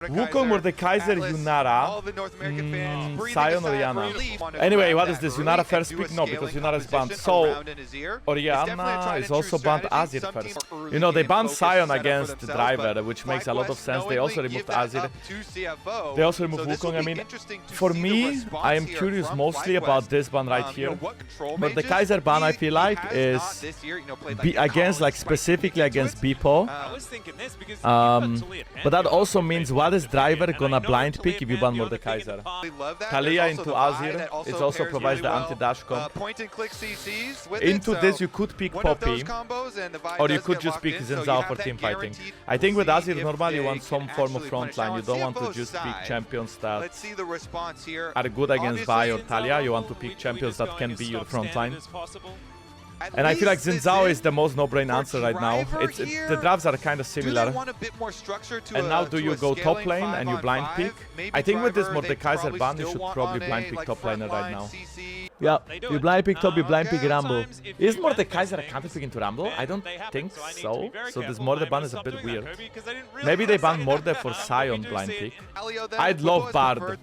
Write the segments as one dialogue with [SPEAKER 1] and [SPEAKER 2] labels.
[SPEAKER 1] Wukong, Mordekaiser, Yunara, Sion, Oriana. Anyway, what is this? Yunara first pick? No, because Yunara is banned. So, Oriana is also banned Azir first. You know, they banned Sion against Driver, which makes a lot of sense. They also removed Azir. They also removed Wukong. I mean, for me, I am curious mostly about this ban right here. Mordekaiser ban, I feel like, is against, like, specifically against Beepo. But that also means what is Driver gonna blind pick if you ban Mordekaiser? Talia into Azir, it also provides the anti-dash comp. Into this you could pick Poppy, or you could just pick Xin Zhao for team fighting. I think with Azir normally you want some form of frontline, you don't want to just pick champions that are good against Vi or Talia, you want to pick champions that can be your frontline. And I feel like Xin Zhao is the most no-brain answer right now. The drafts are kind of similar. And now do you go top lane and you blind pick? I think with this Mordekaiser ban you should probably blind pick top laner right now. Yeah, you blind pick top, you blind pick Rumble. Is Mordekaiser a counter pick into Rumble? I don't think so. So this Morde ban is a bit weird. Maybe they ban Morde for Sion blind pick. I'd love Bard.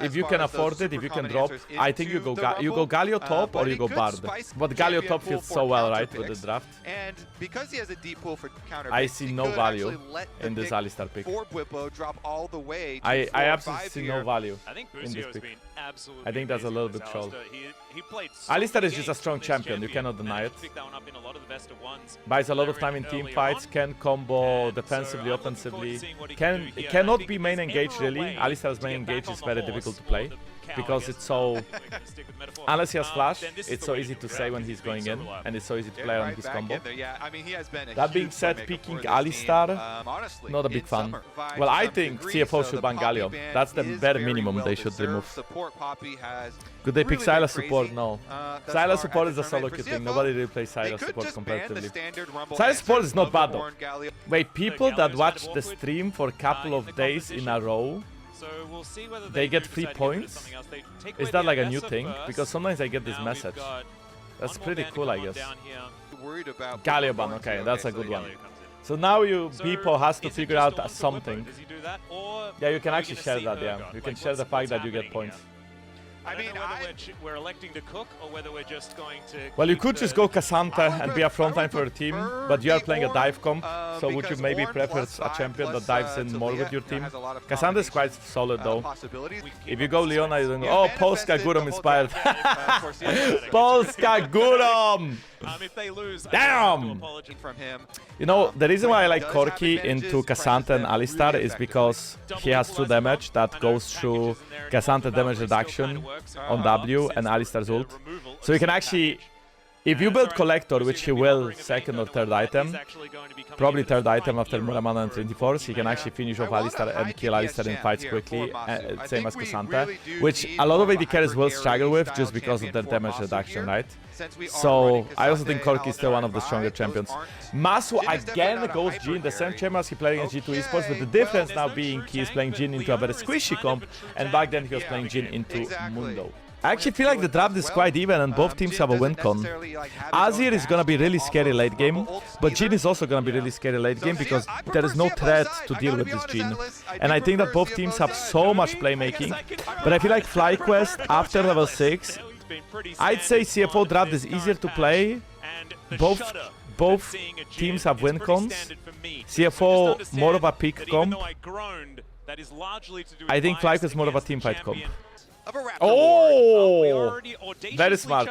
[SPEAKER 1] If you can afford it, if you can drop, I think you go Galio top or you go Bard. But Galio top feels so well, right, with the draft. I see no value in this Alistar pick. I absolutely see no value in this pick. I think that's a little bit troll. Alistar is just a strong champion, you cannot deny it. Buys a lot of time in team fights, can combo defensively, offensively. Cannot be main engage really. Alistar's main engage is very difficult to play. Because it's so... Unless he has flash, it's so easy to say when he's going in, and it's so easy to play on his combo. That being said, picking Alistar, not a big fan. Well, I think CFO should ban Galio. That's the bare minimum they should remove. Could they pick Sylas support? No. Sylas support is a solo queue thing. Nobody really plays Sylas support competitively. Sylas support is not bad though. Wait, people that watch the stream for a couple of days in a row, they get 3 points? Is that like a new thing? Because sometimes I get this message. That's pretty cool, I guess. Galio ban, okay, that's a good one. So now Beepo has to figure out something. Yeah, you can actually share that, yeah. You can share the fact that you get points.
[SPEAKER 2] I mean, we're electing to cook or whether we're just going to...
[SPEAKER 1] Well, you could just go Cassandra and be a frontline for your team, but you are playing a dive comp, so would you maybe prefer a champion that dives in more with your team? Cassandra is quite solid though. If you go Leona, you don't go, oh, Polska Gurom inspired. Polska Gurom! Damn! You know, the reason why I like Corki into Cassandra and Alistar is because he has true damage that goes through Cassandra damage reduction on W and Alistar's ult. So you can actually, if you build Collector, which he will second or third item, probably third item after Muramana and 24, so he can actually finish off Alistar and kill Alistar in fights quickly, same as Cassandra, which a lot of AD carries will struggle with just because of their damage reduction, right? So I also think Corki is still one of the stronger champions. Masu again goes Jhin, the same champion as he played against G2 Esports, with the difference now being he is playing Jhin into a very squishy comp, and back then he was playing Jhin into Mundo. I actually feel like the draft is quite even and both teams have a win con. Azir is gonna be really scary late game, but Jhin is also gonna be really scary late game because there is no threat to deal with this Jhin. And I think that both teams have so much playmaking, but I feel like FlyQuest after level 6, I'd say CFO draft is easier to play. Both teams have win cons. CFO more of a pick comp. I think FlyQuest is more of a team fight comp. Oh! Very smart.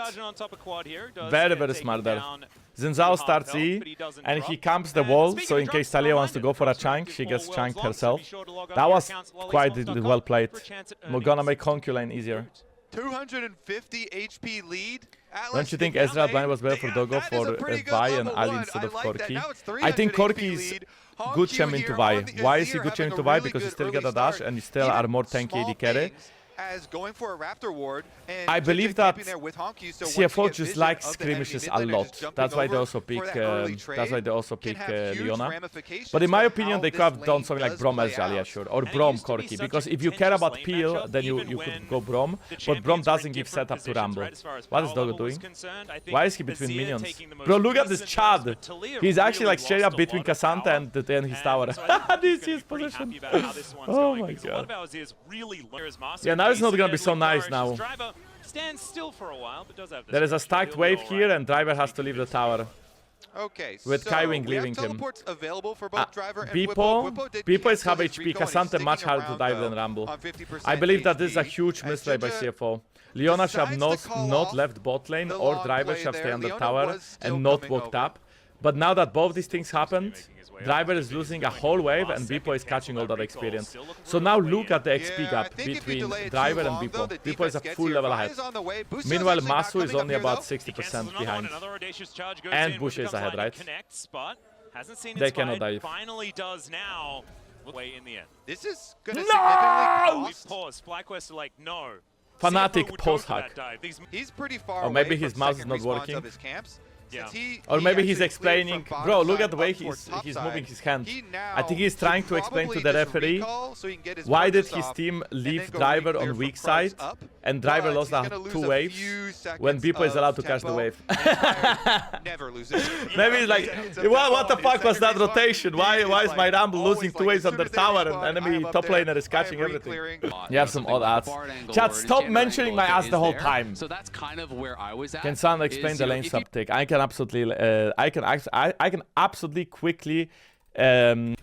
[SPEAKER 1] Very, very smart there. Xin Zhao starts E, and he camps the wall, so in case Talia wants to go for a chunk, she gets chunked herself. That was quite well played. We're gonna make Conculane easier.
[SPEAKER 3] 250 HP lead.
[SPEAKER 1] Don't you think Ezreal blind was better for Dogo for Vi and Ali instead of Corki? I think Corki is good champion to Vi. Why is he good champion to Vi? Because you still get a dash and you still are more tanky AD carry.
[SPEAKER 3] as going for a Raptor ward. And
[SPEAKER 1] I believe that
[SPEAKER 3] there with Honky, so
[SPEAKER 1] CFO just likes skirmishes a lot. That's why they also pick. Leona. But in my opinion, they could have done something like Braum Ezreal, yeah, sure, or Braum Corki. Because if you care about peel, then you could go Braum. But Braum doesn't give setup to Rumble. What is Doggo doing? Why is he between minions? Bro, look at this Chad. He's actually like straight up between Cassandra and then his tower. This is his position. Oh my god. Yeah, now it's not gonna be so nice now. There is a stacked wave here and Driver has to leave the tower.
[SPEAKER 3] Okay,
[SPEAKER 1] with
[SPEAKER 3] so
[SPEAKER 1] Kaiwing leaving him.
[SPEAKER 3] Available for both Driver and
[SPEAKER 1] Beepo is half HP. Cassandra much harder to dive than Rumble. I believe that this is a huge misplay by CFO. Leona should have not left bot lane, or Driver should have stayed on the tower and not walked up. But now that both these things happened, Driver is losing a whole wave and Beepo is catching all that experience. So now look at the XP gap between Driver and Beepo. Beepo is a full level ahead. Meanwhile, Masu is only about 60% behind. And Bush is ahead, right? They cannot dive.
[SPEAKER 3] This is gonna significantly
[SPEAKER 2] cost. FlyQuest are like, no.
[SPEAKER 1] Fanatic post hack.
[SPEAKER 3] He's pretty far
[SPEAKER 1] or maybe his mouse is not working.
[SPEAKER 3] Yeah.
[SPEAKER 1] Or maybe he's explaining, bro, look at the way he's moving his hand. I think he's trying to explain to the referee why did his team leave Driver on weak side and Driver lost 2 waves when Beepo is allowed to catch the wave. Maybe he's like, what the fuck was that rotation? Why is my Rumble losing 2 waves on the tower and enemy top laner is catching everything? You have some odd ads. Chat, stop mentioning my ass the whole time.
[SPEAKER 4] So that's kind of where I was at.
[SPEAKER 1] Can someone explain the lane swap take? I can absolutely quickly explain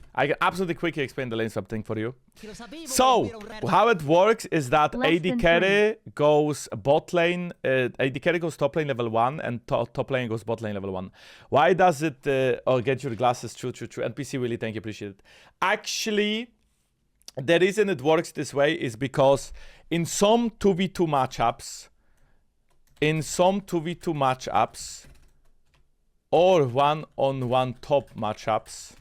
[SPEAKER 1] the lane swap thing for you. So how it works is that AD carry goes bot lane, AD carry goes top lane level 1 and top lane goes bot lane level 1. Why does it oh, get your glasses? True. NPC really, thank you, appreciate it. Actually, the reason it works this way is because in some 2v2 matchups, or one-on-one top matchups,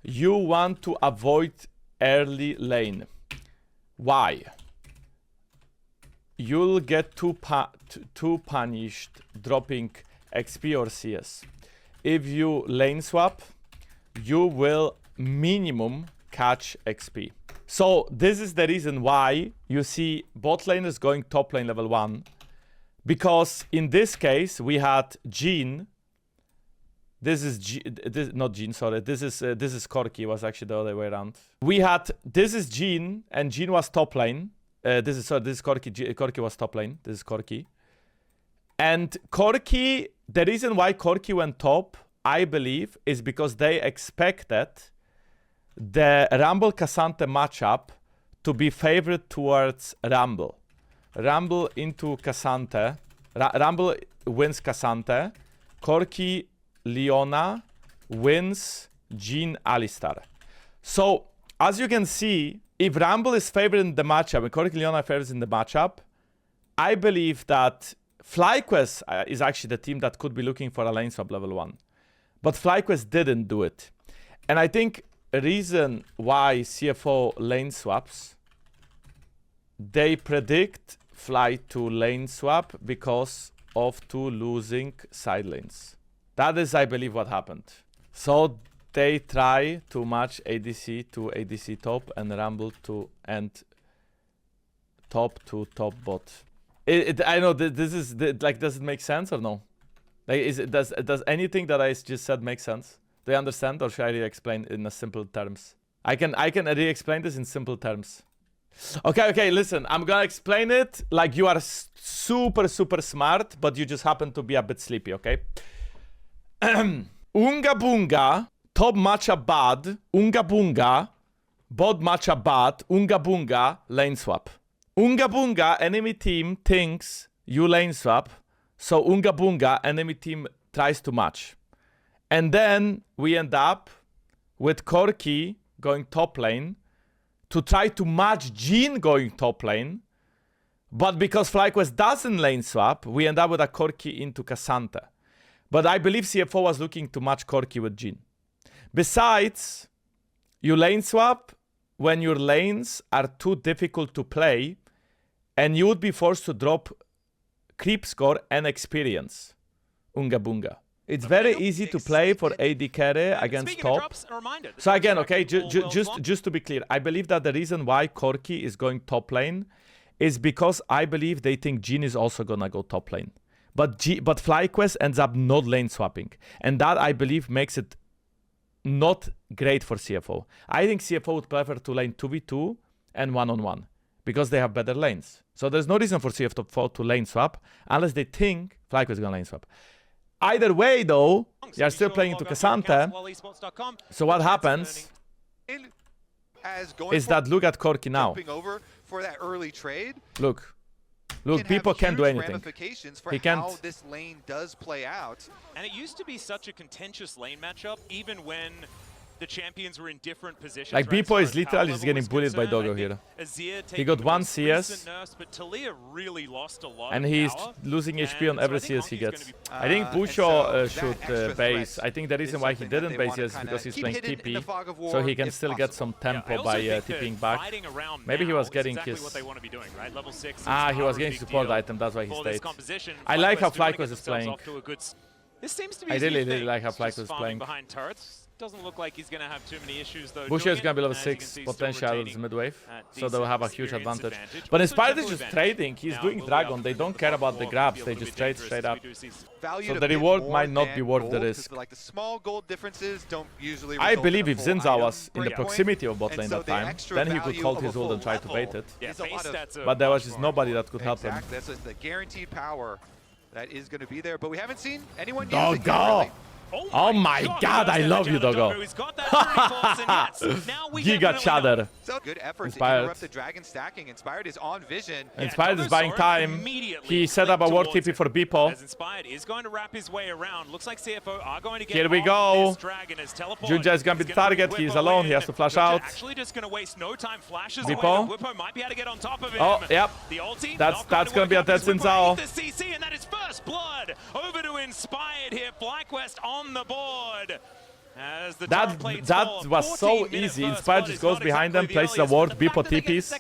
[SPEAKER 1] you want to avoid early lane. Why? You'll get too punished dropping XP or CS. If you lane swap, you will minimum catch XP. So this is the reason why you see bot laners going top lane level 1. Because in this case, we had Jean. This is not Jean, sorry. This is Corki. It was actually the other way around. This is Jean, and Jean was top lane. This is Corki. Corki was top lane. This is Corki. And Corki, the reason why Corki went top, I believe, is because they expected the Rumble Cassandra matchup to be favored towards Rumble. Rumble into Cassandra. Rumble wins Cassandra. Corki Leona wins Jean Alistar. So, as you can see, if Rumble is favored in the matchup and Corki Leona favors in the matchup, I believe that FlyQuest is actually the team that could be looking for a lane swap level 1. But FlyQuest didn't do it. And I think a reason why CFO lane swaps, they predict Fly to lane swap because of 2 losing side lanes. That is, I believe, what happened. So they try to match ADC to ADC top and Rumble to end top to top bot. I know this is like, does it make sense or no? Like, does anything that I just said make sense? Do you understand, or should I re-explain in a simple terms? I can re-explain this in simple terms. Okay, listen, I'm gonna explain it like you are super smart, but you just happen to be a bit sleepy, okay? Unga Bunga, top matchup bad. Unga Bunga, bot matchup bad. Unga Bunga, lane swap. Unga Bunga, enemy team thinks you lane swap, so Unga Bunga, enemy team tries to match. And then we end up with Corki going top lane to try to match Jean going top lane. But because FlyQuest doesn't lane swap, we end up with a Corki into Cassandra. But I believe CFO was looking to match Corki with Jean. Besides, you lane swap, when your lanes are too difficult to play and you would be forced to drop creep score and experience. Unga bunga. It's very easy to play for AD carry against top. So again, okay, just to be clear, I believe that the reason why Corki is going top lane is because I believe they think Jhin is also gonna go top lane. But FlyQuest ends up not lane swapping. And that, I believe, makes it not great for CFO. I think CFO would prefer to lane 2v2 and 1-on-1 because they have better lanes. So there's no reason for CFO to lane swap unless they think FlyQuest is gonna lane swap. Either way, though, they are still playing into Cassante. So what happens is that look at Corki now. Look, people can't do anything. He can't.
[SPEAKER 3] How this lane does play out.
[SPEAKER 2] And it used to be such a contentious lane matchup, even when the champions were in different positions.
[SPEAKER 1] Like, Beepo is literally just getting bullied by Doggo here. He got 1 CS,
[SPEAKER 2] really lost a lot
[SPEAKER 1] and he's losing HP on every CS he gets. I think Busho should base. I think the reason why he didn't base is because he's playing TP, so he can still get some tempo by TPing back. Maybe he was getting his... he was getting support item, that's why he stayed. I like how FlyQuest is playing. I really like how FlyQuest is playing.
[SPEAKER 2] Doesn't look like he's going to have too many issues, though.
[SPEAKER 1] Busho is going to be level 6, potential is mid-wave, so they'll have a huge advantage. But Inspired is just trading, he's doing Dragon, they don't care about the grabs, they just trade straight up. So the reward might not be worth the risk. I believe if Zinza was in the proximity of bot lane that time, then he could hold his ult and try to bait it. But there was just nobody that could help him.
[SPEAKER 3] That's the guaranteed power that is going to be there, but we haven't seen anyone use it
[SPEAKER 1] Doggo! Oh my god, I love you, Doggo. Giga Chadder.
[SPEAKER 3] Good effort
[SPEAKER 1] Inspired.
[SPEAKER 3] to interrupt the dragon stacking. Inspired is on vision.
[SPEAKER 1] Inspired is buying time. He set up a ward TP for Beepo.
[SPEAKER 2] Inspired is going to wrap his way around. Looks like CFO are going to get.
[SPEAKER 1] Here we go. Junja is going to be the target. He's alone. He has to flash out.
[SPEAKER 2] Actually just going to waste no time. Flashes
[SPEAKER 1] Beepo.
[SPEAKER 2] Whippo might be able to get on top of him.
[SPEAKER 1] Oh, yep.
[SPEAKER 2] The ulti,
[SPEAKER 1] that's going to be a dead Zinzao.
[SPEAKER 2] And that is first blood over to Inspired here. FlyQuest on the board. As the
[SPEAKER 1] that was so easy. Inspired just goes behind them, places a ward, Beepo TPs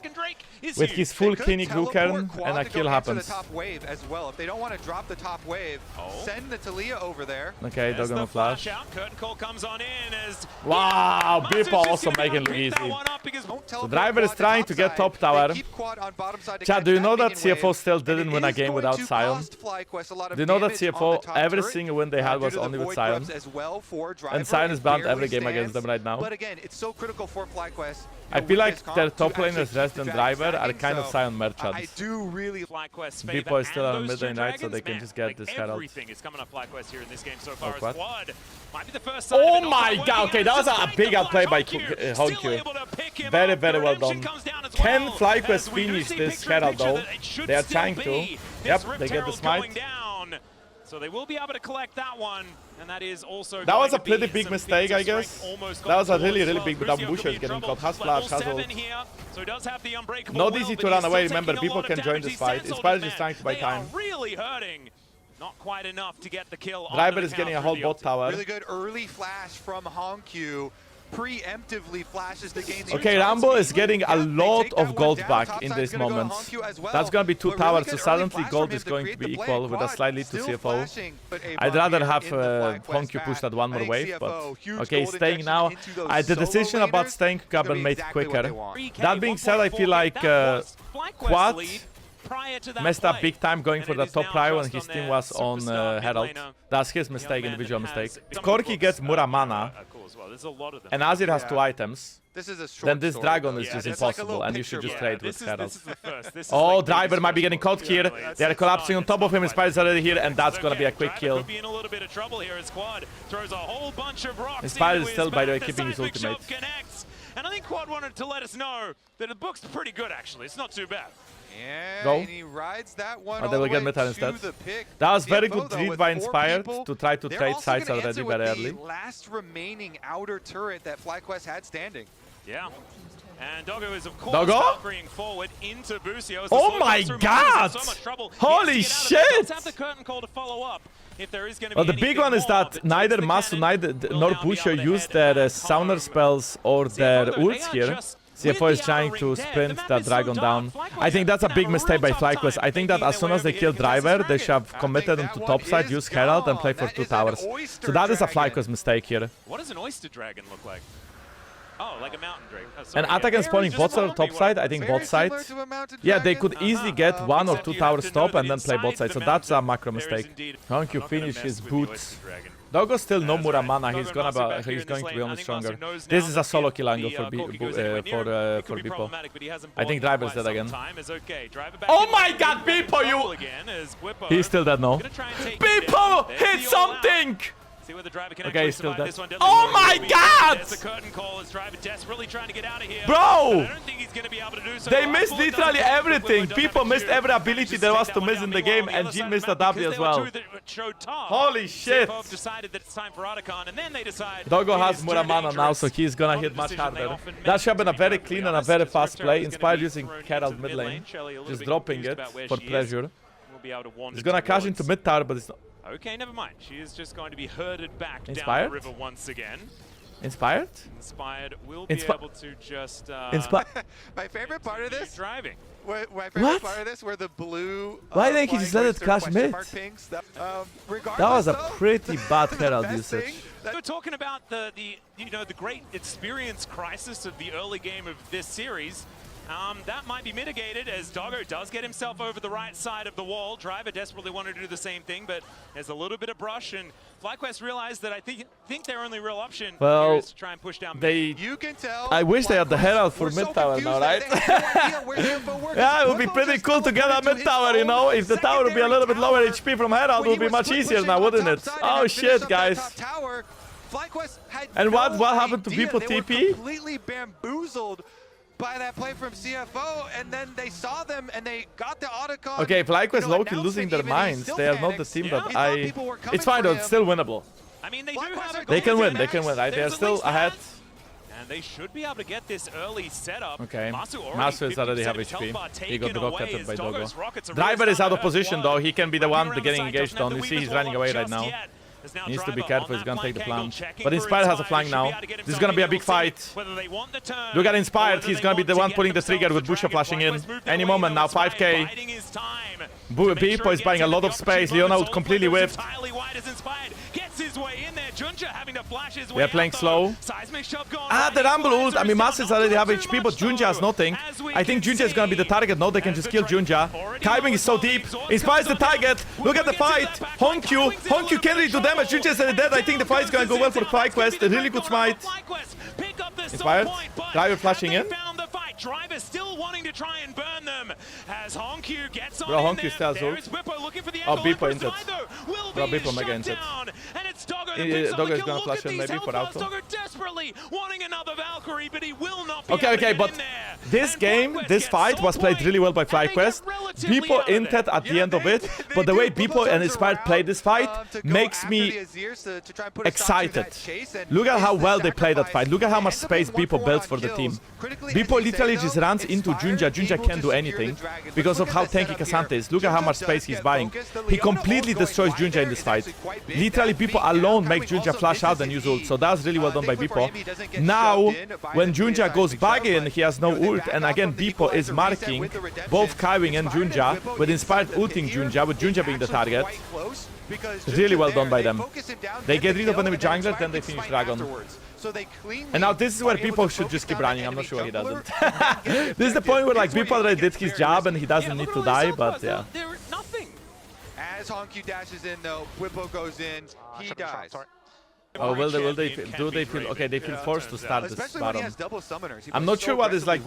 [SPEAKER 1] with his full clinic Lukern, and a kill happens.
[SPEAKER 3] If they don't want to drop the top wave, send the Talia over there.
[SPEAKER 1] Okay, they're gonna flash.
[SPEAKER 2] Curtain call comes on in as
[SPEAKER 1] wow, Beepo also making it look easy. The driver is trying to get top tower. Chad, do you know that CFO still didn't win a game without Sion? Do you know that CFO, every single win they had was only with Sion? And Sion is banned every game against them right now.
[SPEAKER 3] But again, it's so critical for FlyQuest.
[SPEAKER 1] I feel like their top laners, Rest and Driver, are kind of Sion merchants.
[SPEAKER 3] I do really
[SPEAKER 1] Beepo is still on mid-lane, right, so they can just get this Herald.
[SPEAKER 2] Everything is coming up FlyQuest here in this game so far. Might be the first
[SPEAKER 1] oh my god, okay, that was a big outplay by Honkyu. Very, very well done. Can FlyQuest finish this Herald though? They are trying to. Yep, they get the smite.
[SPEAKER 2] So they will be able to collect that one, and that is also.
[SPEAKER 1] That was a pretty big mistake, I guess. That was a really big, but Busho is getting caught. Has flash, has ult. Not easy to run away. Remember, people can join this fight. Inspired is trying to buy time.
[SPEAKER 2] Really hurting. Not quite enough to get the kill.
[SPEAKER 1] Driver is getting a whole bot tower.
[SPEAKER 3] Really good early flash from Honkyu. Preemptively flashes to gain the
[SPEAKER 1] okay, Rambo is getting a lot of gold back in these moments. That's gonna be 2 towers, so suddenly gold is going to be equal with a slight lead to CFO. I'd rather have Honkyu push that one more wave, but okay, he's staying now. The decision about staying could have been made quicker. That being said, I feel like Quad messed up big time going for the top prio when his team was on Herald. That's his mistake, individual mistake. If Corki gets Muramana and Azir has 2 items, then this Dragon is just impossible and you should just trade with Herald. Oh, Driver might be getting caught here. They are collapsing on top of him. Inspired is already here and that's gonna be a quick kill. Inspired is still, by the way, keeping his ultimate.
[SPEAKER 2] And I think Quad wanted to let us know that it looks pretty good actually. It's not too bad.
[SPEAKER 3] Go. And he rides that one
[SPEAKER 1] they will get meta instead. That was very good read by Inspired to try to trade sides already very early.
[SPEAKER 3] Last remaining outer turret that FlyQuest had standing.
[SPEAKER 2] Yeah. And Doggo is of course bringing forward into Busio.
[SPEAKER 1] Oh my god! Holy shit!
[SPEAKER 2] Have the curtain call to follow up. If there is
[SPEAKER 1] well, the big one is that neither Masu nor Busho use their Sounder spells or their ults here. CFO is trying to sprint that Dragon down. I think that's a big mistake by FlyQuest. I think that as soon as they kill Driver, they should have committed him to topside, use Herald, and play for 2 towers. So that is a FlyQuest mistake here.
[SPEAKER 2] What does an oyster dragon look like? Oh, like a mountain drake. Oh,
[SPEAKER 1] And Attack and spawning bot side or top side, I think bot side. Yeah, they could easily get 1 or 2 towers top and then play bot side. So that's a macro mistake. Hankyu finish his boots. Doggo still no Muramana, he's going to be only stronger. This is a solo kill angle for Beepo. I think Driver's dead again. Oh my god, Beepo, you! He's still dead now. Beepo hit something! Okay, he's still dead. Oh my god! Bro! They missed literally everything. People missed every ability there was to miss in the game, and G missed a W as well. Holy shit! Doggo has Muramana now, so he's gonna hit much harder. That should have been a very clean and a very fast play. Inspired using Herald mid lane. Just dropping it for pressure. He's gonna cash into mid tower, but it's not.
[SPEAKER 2] Okay, never mind. She is just going to be herded back
[SPEAKER 1] Inspired?
[SPEAKER 2] down the river once again.
[SPEAKER 1] Inspired?
[SPEAKER 2] Inspired will be able to just...
[SPEAKER 3] My favorite part of this...
[SPEAKER 2] driving.
[SPEAKER 3] My favorite part of this were the blue...
[SPEAKER 1] Why didn't he just let it cash mid? That was a pretty bad Herald usage.
[SPEAKER 2] We're talking about the great experience crisis of the early game of this series. That might be mitigated as Doggo does get himself over the right side of the wall. Driver desperately wanted to do the same thing, but there's a little bit of brush, and FlyQuest realized that I think their only real option here is to try and push down mid.
[SPEAKER 3] You can tell.
[SPEAKER 1] I wish they had the Herald for mid tower now, right? Yeah, it would be pretty cool to get a mid tower, you know? If the tower would be a little bit lower HP from Herald, it would be much easier now, wouldn't it? Oh shit, guys. And what happened to people TP?
[SPEAKER 3] Completely bamboozled by that play from CFO, and then they saw them and they got the autocon.
[SPEAKER 1] Okay, FlyQuest low-key losing their minds. They are not the team that It's fine though, it's still winnable.
[SPEAKER 2] I mean, they do have
[SPEAKER 1] They can win, right? They're still ahead.
[SPEAKER 2] And they should be able to get this early setup.
[SPEAKER 1] Okay, Masu is already have HP. He got rocketed by Doggo. Driver is out of position though, he can be the one getting engaged on. You see he's running away right now. He needs to be careful, he's gonna take the plant. But Inspired has a flank now. This is gonna be a big fight. Look at Inspired, he's gonna be the one pulling the trigger with Busha flashing in. Any moment now, 5k. Beepo is buying a lot of space. Leona would completely whiffed. We are playing slow. The Rumble ult. I mean, Masters already have HP, but Junja has nothing. I think Junja is gonna be the target. No, they can just kill Junja. Kaiwing is so deep. Inspires the target. Look at the fight. Honkyu can't really do damage. Junja is already dead. I think the fight is gonna go well for FlyQuest. A really good smite. Inspired. Driver flashing in.
[SPEAKER 2] Driver still wanting to try and burn them as Honkyu gets on.
[SPEAKER 1] Bro, Honkyu still has ult. Oh, Beepo injured. Bro, Beepo mega injured. Doggo is gonna flash in maybe for auto.
[SPEAKER 2] Desperately wanting another Valkyrie, but he will not be
[SPEAKER 1] okay, but this game, this fight was played really well by FlyQuest. Beepo inted at the end of it, but the way Beepo and Inspired played this fight makes me excited. Look at how well they played that fight. Look at how much space Beepo built for the team. Beepo literally just runs into Junja. Junja can't do anything because of how tanky Cassandra is. Look at how much space he's buying. He completely destroys Junja in this fight. Literally, Beepo alone makes Junja flash out and use ult. So that's really well done by Beepo. Now, when Junja goes back in, he has no ult. And again, Beepo is marking both Kaiwing and Junja with Inspired ulting Junja, with Junja being the target. Really well done by them. They get rid of enemy jungler, then they finish Dragon. And now this is where Beepo should just keep running. I'm not sure he doesn't. This is the point where like Beepo already did his job and he doesn't need to die, but yeah.
[SPEAKER 3] As Honkyu dashes in though, Whippo goes in, he dies.
[SPEAKER 1] Oh, do they feel, okay, they feel forced to start this bottom. I'm not sure what is like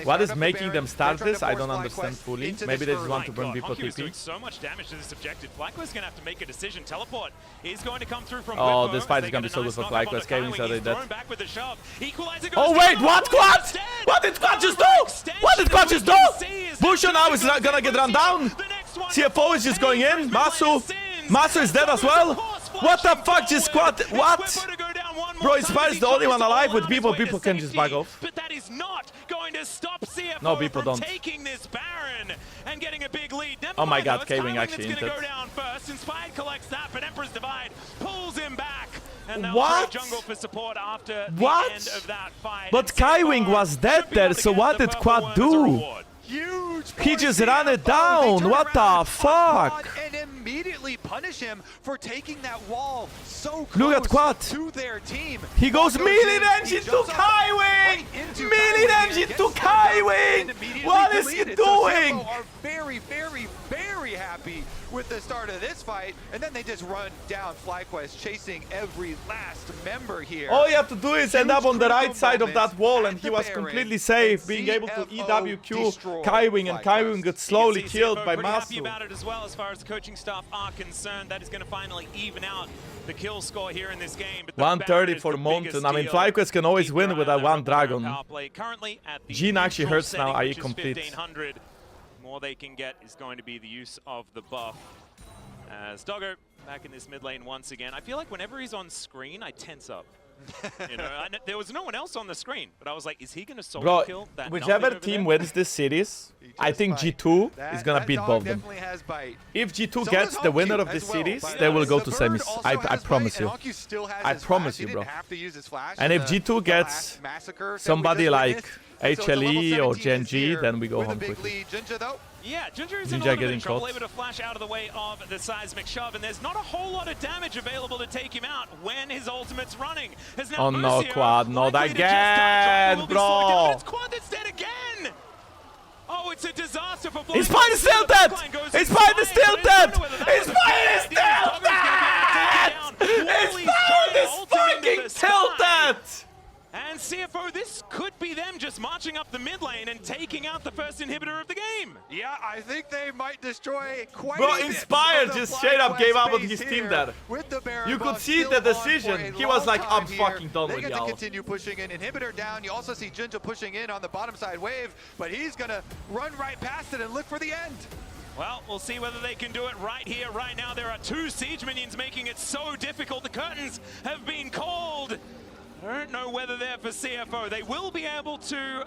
[SPEAKER 1] what is making them start this, I don't understand fully. Maybe they just want to burn Beepo TP.
[SPEAKER 2] So much damage to this objective. FlyQuest gonna have to make a decision. Teleport is going to come through from
[SPEAKER 1] Oh, this fight is gonna be so good for FlyQuest. Kaiwing said they dead. Oh wait, what Quad? What did Quad just do? What did Quad just do? Busha now is gonna get run down. CFO is just going in. Masu is dead as well. What the fuck, just Quad? What? Bro, Inspired is the only one alive with Beepo. Beepo can just back off.
[SPEAKER 2] But that is not going to stop CFO
[SPEAKER 1] no, Beepo don't.
[SPEAKER 2] taking this Baron and getting a big lead.
[SPEAKER 1] Oh my god, Kaiwing actually
[SPEAKER 2] entered. Go down first. Inspired collects that, but Emperor's Divide pulls him back. And they'll
[SPEAKER 1] What?
[SPEAKER 2] throw jungle for support after
[SPEAKER 1] What?
[SPEAKER 2] the end of that fight.
[SPEAKER 1] But
[SPEAKER 2] And
[SPEAKER 1] Kaiwing
[SPEAKER 2] CFO
[SPEAKER 1] was dead
[SPEAKER 2] should be
[SPEAKER 1] there,
[SPEAKER 2] able to
[SPEAKER 1] so
[SPEAKER 2] get
[SPEAKER 1] what
[SPEAKER 2] the
[SPEAKER 1] did
[SPEAKER 2] purple
[SPEAKER 1] Quad
[SPEAKER 2] worm as a
[SPEAKER 1] do?
[SPEAKER 2] reward.
[SPEAKER 3] Huge.
[SPEAKER 1] He just ran it down. What the fuck?
[SPEAKER 3] And immediately punish him for taking that wall so close
[SPEAKER 1] Look at Quad.
[SPEAKER 3] to their team.
[SPEAKER 1] He goes
[SPEAKER 3] Quad
[SPEAKER 1] melee
[SPEAKER 3] in,
[SPEAKER 1] range
[SPEAKER 3] he
[SPEAKER 1] into
[SPEAKER 3] jumps up
[SPEAKER 1] Kaiwing!
[SPEAKER 3] right into
[SPEAKER 1] Melee
[SPEAKER 3] Kaiwing
[SPEAKER 1] range
[SPEAKER 3] and
[SPEAKER 1] into
[SPEAKER 3] gets stunned down
[SPEAKER 1] Kaiwing!
[SPEAKER 3] and immediately
[SPEAKER 1] What is he
[SPEAKER 3] deleted. So
[SPEAKER 1] doing?
[SPEAKER 3] CFO are very, very, very happy with the start of this fight, and then they just run down FlyQuest, chasing every last member here.
[SPEAKER 1] All you have to do is end up on the right side of that wall, and
[SPEAKER 3] at
[SPEAKER 1] he
[SPEAKER 3] the
[SPEAKER 1] was
[SPEAKER 3] Baron,
[SPEAKER 1] completely safe,
[SPEAKER 3] and
[SPEAKER 1] being able to
[SPEAKER 3] CFO
[SPEAKER 1] EWQ
[SPEAKER 3] destroy
[SPEAKER 1] Kaiwing, and Kaiwing got slowly
[SPEAKER 2] You can see
[SPEAKER 1] killed
[SPEAKER 2] CFO
[SPEAKER 1] by
[SPEAKER 2] pretty happy
[SPEAKER 1] Masu.
[SPEAKER 2] about it as well as far as the coaching staff are concerned. That is going to finally even out the kill score here in this game. But the
[SPEAKER 1] 130
[SPEAKER 2] Baron is
[SPEAKER 1] for
[SPEAKER 2] the
[SPEAKER 1] Mountain.
[SPEAKER 2] biggest
[SPEAKER 1] I mean,
[SPEAKER 2] deal.
[SPEAKER 1] FlyQuest can always
[SPEAKER 2] Keep
[SPEAKER 1] win
[SPEAKER 2] your
[SPEAKER 1] with
[SPEAKER 2] eye
[SPEAKER 1] that
[SPEAKER 2] on
[SPEAKER 1] one
[SPEAKER 2] that round
[SPEAKER 1] dragon.
[SPEAKER 2] power play. Currently at the
[SPEAKER 1] Jhin actually
[SPEAKER 2] neutral
[SPEAKER 1] hurts now,
[SPEAKER 2] setting,
[SPEAKER 1] IE
[SPEAKER 2] which is
[SPEAKER 1] complete.
[SPEAKER 2] 1500. More they can get is going to be the use of the buff. As Doggo back in this mid lane once again. I feel like whenever he's on screen, I tense up. You know, there was no one else on the screen, but I was like, is he going to solo kill that?
[SPEAKER 1] Whichever
[SPEAKER 2] nothing over
[SPEAKER 1] team
[SPEAKER 2] there?
[SPEAKER 1] wins this series, I think G2 is gonna beat both of them. If G2 gets the winner of this series, they will go to semis. I promise you. I promise you, bro. And if G2 gets somebody like HLE or Gen G, then we go home quickly.
[SPEAKER 2] Yeah, Ginger is
[SPEAKER 1] Ginger
[SPEAKER 2] in a little bit
[SPEAKER 1] getting
[SPEAKER 2] of trouble,
[SPEAKER 1] caught.
[SPEAKER 2] able to flash out of the way of the seismic shove, and there's not a whole lot of damage available to take him out when his ultimate's running. As now
[SPEAKER 1] Oh no,
[SPEAKER 2] Lucio
[SPEAKER 1] Quad, not
[SPEAKER 2] likely to just
[SPEAKER 1] again,
[SPEAKER 2] die. Will be slowed down,
[SPEAKER 1] bro.
[SPEAKER 2] but it's Quad that's dead again! Oh, it's a disaster for
[SPEAKER 1] His Spine is still dead! His Spine is still dead! His Spine is still dead! His Spine is fucking still dead!
[SPEAKER 2] And CFO, this could be them just marching up the mid lane and taking out the first inhibitor of the game.
[SPEAKER 3] Yeah, I think they might destroy quite
[SPEAKER 1] Bro,
[SPEAKER 3] a bit
[SPEAKER 1] Inspire
[SPEAKER 3] of the
[SPEAKER 1] just straight up gave up on
[SPEAKER 3] FlyQuest
[SPEAKER 1] his
[SPEAKER 3] space
[SPEAKER 1] team
[SPEAKER 3] here
[SPEAKER 1] there.
[SPEAKER 3] with the Baron
[SPEAKER 1] You could
[SPEAKER 3] buff
[SPEAKER 1] see
[SPEAKER 3] still
[SPEAKER 1] the
[SPEAKER 3] on for
[SPEAKER 1] decision.
[SPEAKER 3] a
[SPEAKER 1] He was
[SPEAKER 3] long
[SPEAKER 1] like,
[SPEAKER 3] time
[SPEAKER 1] I'm
[SPEAKER 3] here.
[SPEAKER 1] fucking done
[SPEAKER 3] They
[SPEAKER 1] with
[SPEAKER 3] get to
[SPEAKER 1] y'all.
[SPEAKER 3] continue pushing in. Inhibitor down. You also see Jinja pushing in on the bottom side wave, but he's gonna run right past it and look for the end.
[SPEAKER 2] Well, we'll see whether they can do it right here, right now. There are 2 siege minions making it so difficult. The curtains have been called. I don't know whether they're for CFO. They will be able to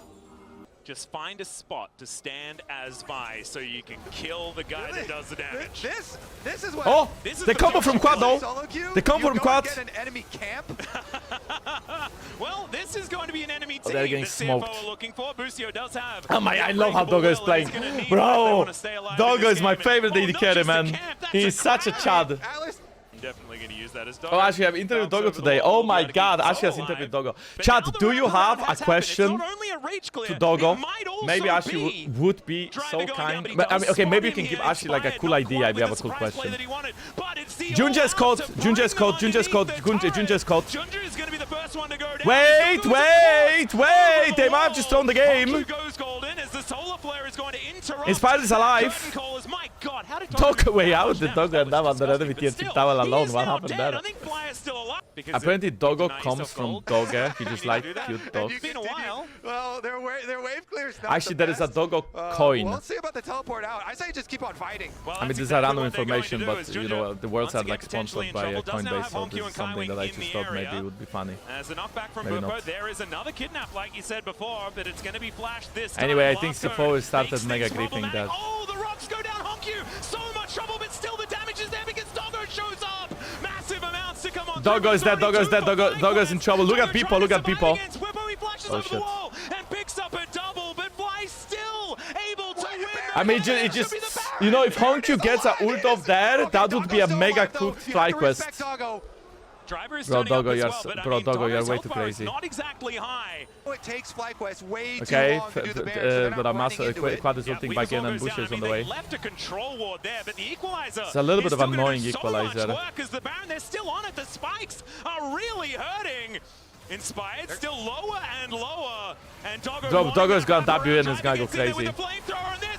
[SPEAKER 2] just find a spot to stand as Vi so you can kill the guy that does the damage.
[SPEAKER 3] This is what.
[SPEAKER 1] Oh,
[SPEAKER 2] This is
[SPEAKER 1] the
[SPEAKER 2] the
[SPEAKER 1] combo from Quad though.
[SPEAKER 3] Solo queue,
[SPEAKER 1] The combo
[SPEAKER 3] you
[SPEAKER 1] from
[SPEAKER 3] go
[SPEAKER 1] Quad.
[SPEAKER 3] Get an enemy camp.
[SPEAKER 2] Well, this is going to be an enemy
[SPEAKER 1] Oh,
[SPEAKER 2] team
[SPEAKER 1] they're getting
[SPEAKER 2] that
[SPEAKER 1] smoked.
[SPEAKER 2] CFO are looking for. Busio does have.
[SPEAKER 1] Oh my, I love how
[SPEAKER 2] unbreakable
[SPEAKER 1] Doggo is
[SPEAKER 2] will,
[SPEAKER 1] playing.
[SPEAKER 2] and he's gonna need
[SPEAKER 1] Bro,
[SPEAKER 2] that if they wanna stay alive in
[SPEAKER 1] Doggo
[SPEAKER 2] this
[SPEAKER 1] is my
[SPEAKER 2] game.
[SPEAKER 1] favorite
[SPEAKER 2] Oh,
[SPEAKER 1] AD
[SPEAKER 2] not
[SPEAKER 1] carry,
[SPEAKER 2] just a
[SPEAKER 1] man.
[SPEAKER 2] camp, that's
[SPEAKER 1] He's such a
[SPEAKER 2] crowd.
[SPEAKER 1] Chad.
[SPEAKER 3] Alice,
[SPEAKER 2] I'm definitely going to use that as Doggo.
[SPEAKER 1] Oh, actually, I've interviewed Doggo today. Oh my god, Ashley has interviewed Doggo. Chad, do you have a question to Doggo? Maybe Ashley would be so kind. But, I mean, okay, maybe you can give Ashley like a cool idea if you have a cool question. Junja's code, Junja's code, Junja's code, Junja's code. Wait, wait, wait! They might have just thrown the game. Inspired is alive. Talk away out the Doggo and that one, the enemy tier 2 tower alone. What happened there? Apparently Doggo comes from Dogge. He just like cute dogs.
[SPEAKER 2] It's been a while.
[SPEAKER 3] well, their wave clear's not
[SPEAKER 1] Actually,
[SPEAKER 3] the
[SPEAKER 1] there is a
[SPEAKER 3] best.
[SPEAKER 1] Doggo coin.
[SPEAKER 3] We'll see about the teleport out. I say just keep on fighting.
[SPEAKER 2] Well,
[SPEAKER 1] I mean,
[SPEAKER 2] that's
[SPEAKER 1] this is random
[SPEAKER 2] what they're going to
[SPEAKER 1] information,
[SPEAKER 2] do
[SPEAKER 1] but
[SPEAKER 2] is
[SPEAKER 1] you
[SPEAKER 2] Junja,
[SPEAKER 1] know, the worlds are
[SPEAKER 2] once
[SPEAKER 1] like
[SPEAKER 2] again, potentially
[SPEAKER 1] sponsored
[SPEAKER 2] in
[SPEAKER 1] by
[SPEAKER 2] trouble. Does now
[SPEAKER 1] Coinbase,
[SPEAKER 2] have
[SPEAKER 1] so
[SPEAKER 2] Honku
[SPEAKER 1] this
[SPEAKER 2] and
[SPEAKER 1] is something
[SPEAKER 2] Kaiwing
[SPEAKER 1] that I
[SPEAKER 2] in
[SPEAKER 1] just
[SPEAKER 2] the
[SPEAKER 1] thought maybe
[SPEAKER 2] area.
[SPEAKER 1] would be funny.
[SPEAKER 2] As a knockback from
[SPEAKER 1] Maybe
[SPEAKER 2] Bufo,
[SPEAKER 1] not.
[SPEAKER 2] there is another kidnap, like you said before, but it's going to be flashed this time.
[SPEAKER 1] Anyway, I think
[SPEAKER 2] Blasco
[SPEAKER 1] Sifo started
[SPEAKER 2] makes
[SPEAKER 1] mega
[SPEAKER 2] things
[SPEAKER 1] gripping
[SPEAKER 2] problematic.
[SPEAKER 1] that.
[SPEAKER 2] Oh, the rocks go down Honku! So much trouble, but still the damage is there because Doggo shows up! Massive amounts to come on.
[SPEAKER 1] Doggo is dead, Doggo is dead, Doggo is in trouble. Look at people, look at people.
[SPEAKER 2] He flashes
[SPEAKER 1] Oh,
[SPEAKER 2] over the
[SPEAKER 1] shit.
[SPEAKER 2] wall and picks up a double, but Fly still able to win.
[SPEAKER 1] I mean, it just, you know, if Honku gets a ult off there, that would be a mega cooked FlyQuest.
[SPEAKER 2] Driver is
[SPEAKER 1] Bro,
[SPEAKER 2] turning up
[SPEAKER 1] Doggo,
[SPEAKER 2] as
[SPEAKER 1] you're
[SPEAKER 2] well,
[SPEAKER 1] so-
[SPEAKER 2] but I
[SPEAKER 1] bro,
[SPEAKER 2] mean,
[SPEAKER 1] Doggo, you're
[SPEAKER 2] Doggo's
[SPEAKER 1] way
[SPEAKER 2] health
[SPEAKER 1] too
[SPEAKER 2] bar is
[SPEAKER 1] crazy.
[SPEAKER 2] Not exactly high.
[SPEAKER 3] It takes FlyQuest way
[SPEAKER 1] Okay,
[SPEAKER 3] too long to do the Baron, so they're not running into it.
[SPEAKER 1] Quad is
[SPEAKER 2] Yeah,
[SPEAKER 1] ulting
[SPEAKER 2] Weedle
[SPEAKER 1] back in
[SPEAKER 2] Sword
[SPEAKER 1] and
[SPEAKER 2] goes
[SPEAKER 1] Bush
[SPEAKER 2] down.
[SPEAKER 1] is
[SPEAKER 2] I
[SPEAKER 1] on
[SPEAKER 2] mean,
[SPEAKER 1] the
[SPEAKER 2] they
[SPEAKER 1] way.
[SPEAKER 2] left a control ward there, but the equalizer.
[SPEAKER 1] It's a little bit of
[SPEAKER 2] is still gonna
[SPEAKER 1] annoying
[SPEAKER 2] do
[SPEAKER 1] equalizer.
[SPEAKER 2] So much work as the Baron, they're still on it. The spikes are really hurting. Inspired, still lower and lower. And
[SPEAKER 1] Doggo's gonna W and it's gonna go crazy.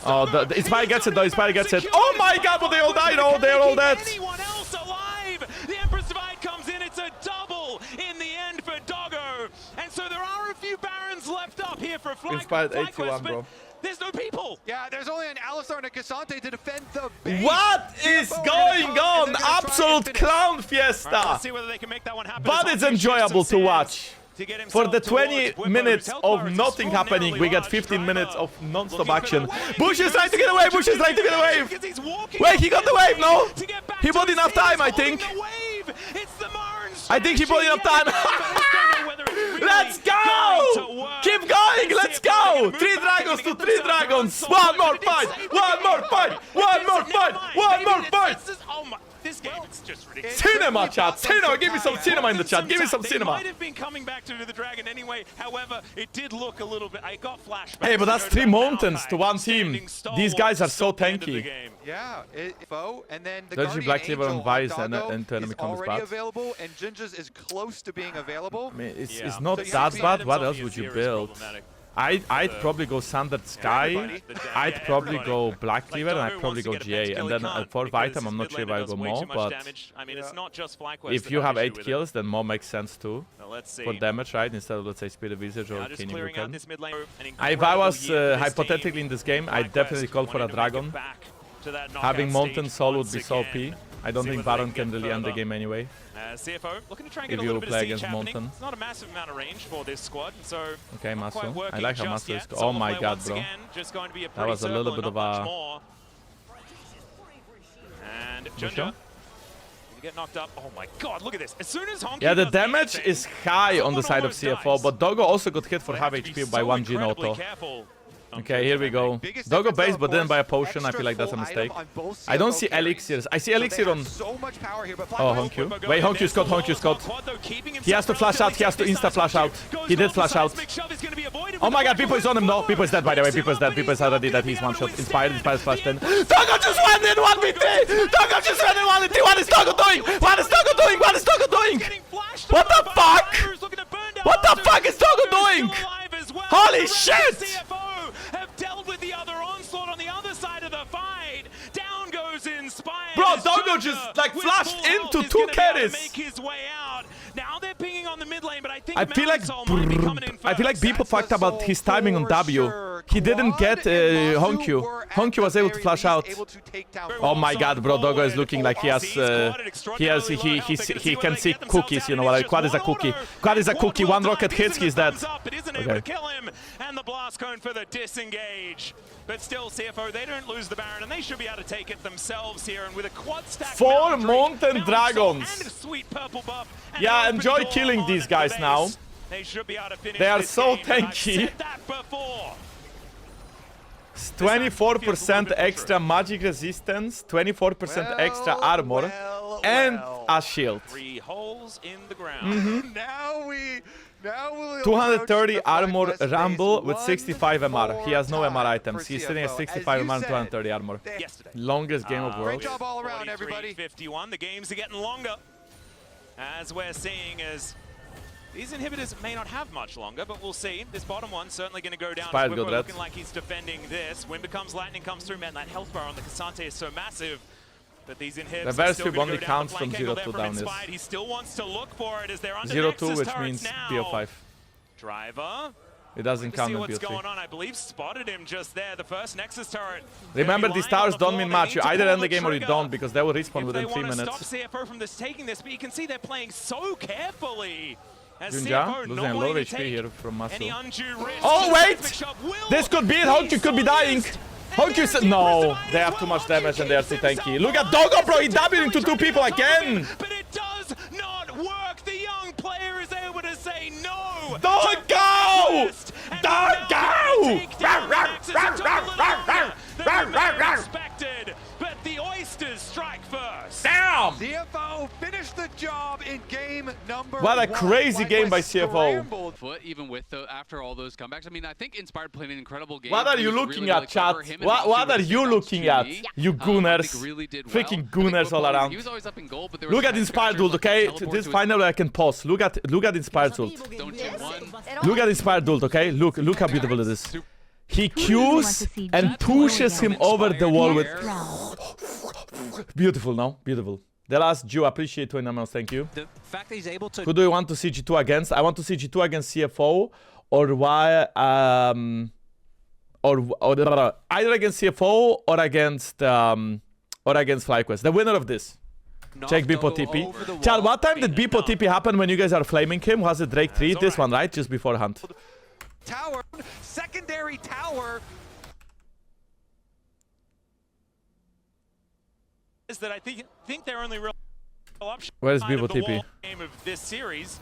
[SPEAKER 1] Oh, Inspire gets it though, Inspire gets it. Oh my god, but they all died, oh, they're all dead.
[SPEAKER 2] Anyone else alive? The Empress Divide comes in, it's a double in the end for Doggo. And so there are a few Barons left up here for
[SPEAKER 1] Inspired
[SPEAKER 2] FlyQuest,
[SPEAKER 1] 81, bro.
[SPEAKER 2] but there's no people.
[SPEAKER 3] Yeah, there's only an Alistar and a Cassante to defend the base.
[SPEAKER 1] What is
[SPEAKER 3] CFO
[SPEAKER 1] going
[SPEAKER 3] gonna come,
[SPEAKER 1] on?
[SPEAKER 3] and they're gonna try
[SPEAKER 1] Absolute
[SPEAKER 3] and finish.
[SPEAKER 1] clown
[SPEAKER 2] All right,
[SPEAKER 1] fiesta.
[SPEAKER 2] let's see whether they can make that one happen.
[SPEAKER 1] But
[SPEAKER 2] As
[SPEAKER 1] it's
[SPEAKER 2] Honku
[SPEAKER 1] enjoyable
[SPEAKER 2] shifts some
[SPEAKER 1] to
[SPEAKER 2] sands
[SPEAKER 1] watch.
[SPEAKER 2] to get
[SPEAKER 1] For
[SPEAKER 2] himself
[SPEAKER 1] the
[SPEAKER 2] towards
[SPEAKER 1] 20
[SPEAKER 2] Whippo,
[SPEAKER 1] minutes
[SPEAKER 2] whose health
[SPEAKER 1] of
[SPEAKER 2] bar is
[SPEAKER 1] nothing happening, we get
[SPEAKER 2] extraordinarily
[SPEAKER 1] 15
[SPEAKER 2] large.
[SPEAKER 1] minutes
[SPEAKER 2] Driver
[SPEAKER 1] of non-stop
[SPEAKER 2] looking for
[SPEAKER 1] action.
[SPEAKER 2] the wave.
[SPEAKER 1] Bush
[SPEAKER 2] He
[SPEAKER 1] is trying to get
[SPEAKER 2] goes
[SPEAKER 1] away, Bush is trying to get away.
[SPEAKER 2] because he's walking
[SPEAKER 1] Wait, he got the wave, no?
[SPEAKER 2] to get back
[SPEAKER 1] He
[SPEAKER 2] to
[SPEAKER 1] bought
[SPEAKER 2] his
[SPEAKER 1] enough
[SPEAKER 2] team.
[SPEAKER 1] time, I
[SPEAKER 2] He's holding
[SPEAKER 1] think.
[SPEAKER 2] the wave. It's the Marn
[SPEAKER 1] I think he put enough time. Let's go! Keep going, let's go! 3 dragons to 3 dragons. One more fight! One more fight! One more fight! One more fight!
[SPEAKER 2] This game is just ridiculous.
[SPEAKER 1] Cinema, chat! Cinema! Give me some cinema in the chat! Give me some cinema!
[SPEAKER 2] They might have been coming back to do the dragon anyway. However, it did look a little bit... I got flashbacks.
[SPEAKER 1] Hey, but that's 3 mountains to 1 team. These guys are so tanky.
[SPEAKER 3] Yeah, and then the
[SPEAKER 1] Dodgy Black Cleaver on Vice and
[SPEAKER 3] Doggo
[SPEAKER 1] enemy
[SPEAKER 3] is
[SPEAKER 1] comes
[SPEAKER 3] already
[SPEAKER 1] bad.
[SPEAKER 3] available, and Jinja's is close to being available.
[SPEAKER 1] I mean, it's
[SPEAKER 2] Yeah.
[SPEAKER 1] not
[SPEAKER 3] So you
[SPEAKER 1] that
[SPEAKER 3] see
[SPEAKER 1] bad.
[SPEAKER 2] items
[SPEAKER 1] What
[SPEAKER 2] on
[SPEAKER 1] else
[SPEAKER 2] the
[SPEAKER 1] would you
[SPEAKER 2] Azir is
[SPEAKER 1] build?
[SPEAKER 2] problematic.
[SPEAKER 1] I'd probably go Standard Sky. I'd probably go Black Cleaver, and I'd probably go GA. And then for Vitam, I'm not sure if I go Mo, but
[SPEAKER 2] I mean, it's not just FlyQuest
[SPEAKER 1] if
[SPEAKER 2] that
[SPEAKER 1] you
[SPEAKER 2] have
[SPEAKER 1] have
[SPEAKER 2] issue
[SPEAKER 1] 8
[SPEAKER 2] with
[SPEAKER 1] kills, then Mo makes sense too.
[SPEAKER 2] Now, let's see.
[SPEAKER 1] For damage, right? Instead of, let's say, Spirit of Visage or
[SPEAKER 2] Just
[SPEAKER 1] Kenny
[SPEAKER 2] clearing out
[SPEAKER 1] Buchan.
[SPEAKER 2] this mid lane. An
[SPEAKER 1] If I was
[SPEAKER 2] incredible year for this
[SPEAKER 1] hypothetically
[SPEAKER 2] team.
[SPEAKER 1] in this game, I'd definitely
[SPEAKER 2] FlyQuest
[SPEAKER 1] call for a
[SPEAKER 2] wanting to make it
[SPEAKER 1] Dragon.
[SPEAKER 2] back to that knockout
[SPEAKER 1] Having Molten
[SPEAKER 2] stage
[SPEAKER 1] Soul would
[SPEAKER 2] once
[SPEAKER 1] be so OP.
[SPEAKER 2] again.
[SPEAKER 1] I don't
[SPEAKER 2] See
[SPEAKER 1] think
[SPEAKER 2] whether they
[SPEAKER 1] Baron can really end the
[SPEAKER 2] further.
[SPEAKER 1] game anyway.
[SPEAKER 2] CFO looking to try and get
[SPEAKER 1] If
[SPEAKER 2] a little
[SPEAKER 1] you
[SPEAKER 2] bit
[SPEAKER 1] play
[SPEAKER 2] of siege
[SPEAKER 1] against
[SPEAKER 2] happening.
[SPEAKER 1] Molten.
[SPEAKER 2] It's not a massive amount of range for this squad, so
[SPEAKER 1] Okay,
[SPEAKER 2] not quite
[SPEAKER 1] Masu. I
[SPEAKER 2] working
[SPEAKER 1] like how
[SPEAKER 2] just
[SPEAKER 1] Masu is.
[SPEAKER 2] yet.
[SPEAKER 1] Oh
[SPEAKER 2] Solo
[SPEAKER 1] my
[SPEAKER 2] play
[SPEAKER 1] god,
[SPEAKER 2] once
[SPEAKER 1] bro.
[SPEAKER 2] again, just going to be a
[SPEAKER 1] That was a
[SPEAKER 2] pretty
[SPEAKER 1] little
[SPEAKER 2] circle
[SPEAKER 1] bit
[SPEAKER 2] and
[SPEAKER 1] of
[SPEAKER 2] not
[SPEAKER 1] a...
[SPEAKER 2] much more. And
[SPEAKER 1] sure?
[SPEAKER 2] Junja, you get knocked up. Oh my god, look at this. As soon as Honky
[SPEAKER 1] Yeah, the
[SPEAKER 2] does
[SPEAKER 1] damage
[SPEAKER 2] anything,
[SPEAKER 1] is high on the
[SPEAKER 2] someone
[SPEAKER 1] side of
[SPEAKER 2] almost
[SPEAKER 1] CFO,
[SPEAKER 2] dies.
[SPEAKER 1] but Doggo also got hit for
[SPEAKER 2] They
[SPEAKER 1] half
[SPEAKER 2] have to be
[SPEAKER 1] HP by
[SPEAKER 2] so
[SPEAKER 1] 1 Gene
[SPEAKER 2] incredibly
[SPEAKER 1] auto.
[SPEAKER 2] careful.
[SPEAKER 1] Okay, here we go.
[SPEAKER 3] Biggest
[SPEAKER 1] Doggo
[SPEAKER 3] difference, though,
[SPEAKER 1] base,
[SPEAKER 3] of
[SPEAKER 1] but then
[SPEAKER 3] course,
[SPEAKER 1] by a potion. I
[SPEAKER 3] extra
[SPEAKER 1] feel like that's a
[SPEAKER 3] full
[SPEAKER 1] mistake.
[SPEAKER 3] item on both
[SPEAKER 1] I don't
[SPEAKER 3] CFO
[SPEAKER 1] see
[SPEAKER 3] carries.
[SPEAKER 1] elixirs. I see
[SPEAKER 3] So they
[SPEAKER 1] elixir
[SPEAKER 3] have
[SPEAKER 1] on...
[SPEAKER 3] so much power here, but
[SPEAKER 1] Oh,
[SPEAKER 3] FlyQuest
[SPEAKER 1] Honku. Wait, Honku's got, Honku's got. He has to flash out, he has to insta-flash out. He did flash out. Oh my god, People is on him, no. People is dead, by the way. People is dead. People is already dead. He's one-shot. Inspired flashed in. Doggo just went in 1v3! Doggo just went in 1v3! What is Doggo doing? What is Doggo doing? What is Doggo doing? What the fuck? What the fuck is Doggo doing? Holy shit!
[SPEAKER 2] Have dealt with the other onslaught on the other side of the fight. Down goes Inspired.
[SPEAKER 1] Bro, Doggo just like flashed into 2 carries.
[SPEAKER 2] Make his way out. Now they're pinging on the mid lane, but I think
[SPEAKER 1] I feel like
[SPEAKER 2] might be coming in
[SPEAKER 1] I feel like
[SPEAKER 2] first.
[SPEAKER 1] people fucked about his timing on W. He didn't get Honku. Honku was able to flash out. Oh my god, bro, Doggo is looking like he can see cookies, you know, like Quad is a cookie. Quad is a cookie, 1 rocket hits, he's dead.
[SPEAKER 2] It isn't able to kill him, and the blast cone for the disengage. But still, CFO, they don't lose the Baron, and they should be able to take it themselves here. And with a quad stack,
[SPEAKER 1] 4 Mountain Dragons.
[SPEAKER 2] and a sweet purple buff, and
[SPEAKER 1] Yeah,
[SPEAKER 2] an open
[SPEAKER 1] enjoy
[SPEAKER 2] door
[SPEAKER 1] killing
[SPEAKER 2] on
[SPEAKER 1] these
[SPEAKER 2] the
[SPEAKER 1] guys
[SPEAKER 2] base.
[SPEAKER 1] now.
[SPEAKER 2] They should be able to finish
[SPEAKER 1] They are
[SPEAKER 2] this
[SPEAKER 1] so
[SPEAKER 2] game, and I've
[SPEAKER 1] tanky.
[SPEAKER 2] said that before.
[SPEAKER 1] 24% extra magic resistance, 24% extra armor, and a shield.
[SPEAKER 2] 3 holes in the ground.
[SPEAKER 3] Now we'll
[SPEAKER 1] 230
[SPEAKER 3] approach the
[SPEAKER 1] armor
[SPEAKER 3] FlyQuest
[SPEAKER 1] Rumble
[SPEAKER 3] base
[SPEAKER 1] with 65
[SPEAKER 3] one
[SPEAKER 1] MR. He has no
[SPEAKER 3] more
[SPEAKER 1] MR
[SPEAKER 3] time
[SPEAKER 1] items.
[SPEAKER 3] for
[SPEAKER 1] He's sitting at
[SPEAKER 3] CFO.
[SPEAKER 1] 65
[SPEAKER 3] As you
[SPEAKER 1] MR and
[SPEAKER 3] said,
[SPEAKER 1] 230 armor.
[SPEAKER 2] Yesterday.
[SPEAKER 1] Longest game of
[SPEAKER 3] Great
[SPEAKER 1] world.
[SPEAKER 3] job all around, everybody.
[SPEAKER 2] 51. The games are getting longer. As we're seeing as these inhibitors may not have much longer, but we'll see. This bottom one's certainly going to go down.
[SPEAKER 1] Inspired
[SPEAKER 2] Wimber
[SPEAKER 1] good,
[SPEAKER 2] looking
[SPEAKER 1] Reds.
[SPEAKER 2] like he's defending this. When becomes lightning comes through, man, that health bar on the Cassante is so massive. But these inhibitors
[SPEAKER 1] The verse
[SPEAKER 2] still
[SPEAKER 1] flip
[SPEAKER 2] gonna
[SPEAKER 1] only
[SPEAKER 2] go down.
[SPEAKER 1] counts
[SPEAKER 2] The
[SPEAKER 1] from
[SPEAKER 2] flank
[SPEAKER 1] 0
[SPEAKER 2] angle
[SPEAKER 1] to
[SPEAKER 2] there from
[SPEAKER 1] down, yes.
[SPEAKER 2] Inspired. He still wants to look for it as they're under
[SPEAKER 1] 0-2,
[SPEAKER 2] Nexus
[SPEAKER 1] which
[SPEAKER 2] turrets
[SPEAKER 1] means
[SPEAKER 2] now.
[SPEAKER 1] BO5.
[SPEAKER 2] Driver.
[SPEAKER 1] It doesn't
[SPEAKER 2] To
[SPEAKER 1] count
[SPEAKER 2] see
[SPEAKER 1] in
[SPEAKER 2] what's
[SPEAKER 1] BO3.
[SPEAKER 2] going on, I believe spotted him just there. The first Nexus turret.
[SPEAKER 1] Remember,
[SPEAKER 2] Gonna be
[SPEAKER 1] these
[SPEAKER 2] lying on
[SPEAKER 1] towers
[SPEAKER 2] the
[SPEAKER 1] don't
[SPEAKER 2] floor.
[SPEAKER 1] mean
[SPEAKER 2] They
[SPEAKER 1] much.
[SPEAKER 2] need
[SPEAKER 1] You
[SPEAKER 2] to
[SPEAKER 1] either
[SPEAKER 2] pull
[SPEAKER 1] end the game or you
[SPEAKER 2] trigger.
[SPEAKER 1] don't, because they will respawn
[SPEAKER 2] If
[SPEAKER 1] within
[SPEAKER 2] they
[SPEAKER 1] 3
[SPEAKER 2] want to
[SPEAKER 1] minutes.
[SPEAKER 2] stop CFO from this taking this, but you can see they're playing so carefully. As
[SPEAKER 1] Junja
[SPEAKER 2] CFO
[SPEAKER 1] losing
[SPEAKER 2] not
[SPEAKER 1] a lot of
[SPEAKER 2] wanting to
[SPEAKER 1] HP
[SPEAKER 2] take
[SPEAKER 1] here from
[SPEAKER 2] any
[SPEAKER 1] Masu.
[SPEAKER 2] undue risk.
[SPEAKER 1] Oh, wait!
[SPEAKER 2] Bishop will
[SPEAKER 1] This could be it. Honku could be dying. Honku said, no, they have too much damage and they are too tanky. Look at Doggo, bro. He W'd into 2 people again.
[SPEAKER 2] But it does not work. The young player is able to say no.
[SPEAKER 1] Doggo! Doggo!
[SPEAKER 2] Expected, but the oysters strike first.
[SPEAKER 1] Damn!
[SPEAKER 3] CFO finished the job in game number
[SPEAKER 1] What a
[SPEAKER 3] 1.
[SPEAKER 1] crazy game by
[SPEAKER 3] FlyQuest
[SPEAKER 1] CFO.
[SPEAKER 3] scrambled.
[SPEAKER 4] Foot, even with after all those comebacks. I mean, I think Inspired played an incredible game.
[SPEAKER 1] What are
[SPEAKER 4] He
[SPEAKER 1] you
[SPEAKER 4] was
[SPEAKER 1] looking
[SPEAKER 4] really,
[SPEAKER 1] at,
[SPEAKER 4] really clever.
[SPEAKER 1] chat?
[SPEAKER 4] Him and
[SPEAKER 1] What
[SPEAKER 4] Masu
[SPEAKER 1] are
[SPEAKER 4] were
[SPEAKER 1] you
[SPEAKER 4] standouts
[SPEAKER 1] looking
[SPEAKER 4] to
[SPEAKER 1] at?
[SPEAKER 4] me.
[SPEAKER 1] You
[SPEAKER 4] I think
[SPEAKER 1] gooners.
[SPEAKER 4] really did
[SPEAKER 1] Freaking
[SPEAKER 4] well. I think
[SPEAKER 1] gooners all
[SPEAKER 4] Football,
[SPEAKER 1] around.
[SPEAKER 4] He was always up in goal, but there was
[SPEAKER 1] Look
[SPEAKER 4] some
[SPEAKER 1] at
[SPEAKER 4] head
[SPEAKER 1] Inspired
[SPEAKER 4] scratchers,
[SPEAKER 1] Dude,
[SPEAKER 4] like
[SPEAKER 1] okay?
[SPEAKER 4] teleport
[SPEAKER 1] This
[SPEAKER 4] to his-
[SPEAKER 1] finally I can pause. Look at Inspired Dude.
[SPEAKER 4] Don't you want?
[SPEAKER 1] Look at Inspired Dude, okay? Look how beautiful it is. He Qs and pushes him over the wall with... Beautiful, no? Beautiful. The last Jew, appreciate 20 months, thank you.
[SPEAKER 5] The fact that he's able to
[SPEAKER 1] Who do you want to see G2 against? I want to see G2 against CFO or why or either against CFO or against FlyQuest. The winner of this. Check Bipo TP. Chad, what time did Bipo TP happen when you guys are flaming him? Was it Drake 3? This one, right? Just beforehand.
[SPEAKER 3] Tower, secondary tower.
[SPEAKER 2] Is that I think they're only real.
[SPEAKER 1] Where's Bibo TP?
[SPEAKER 2] Game of this series.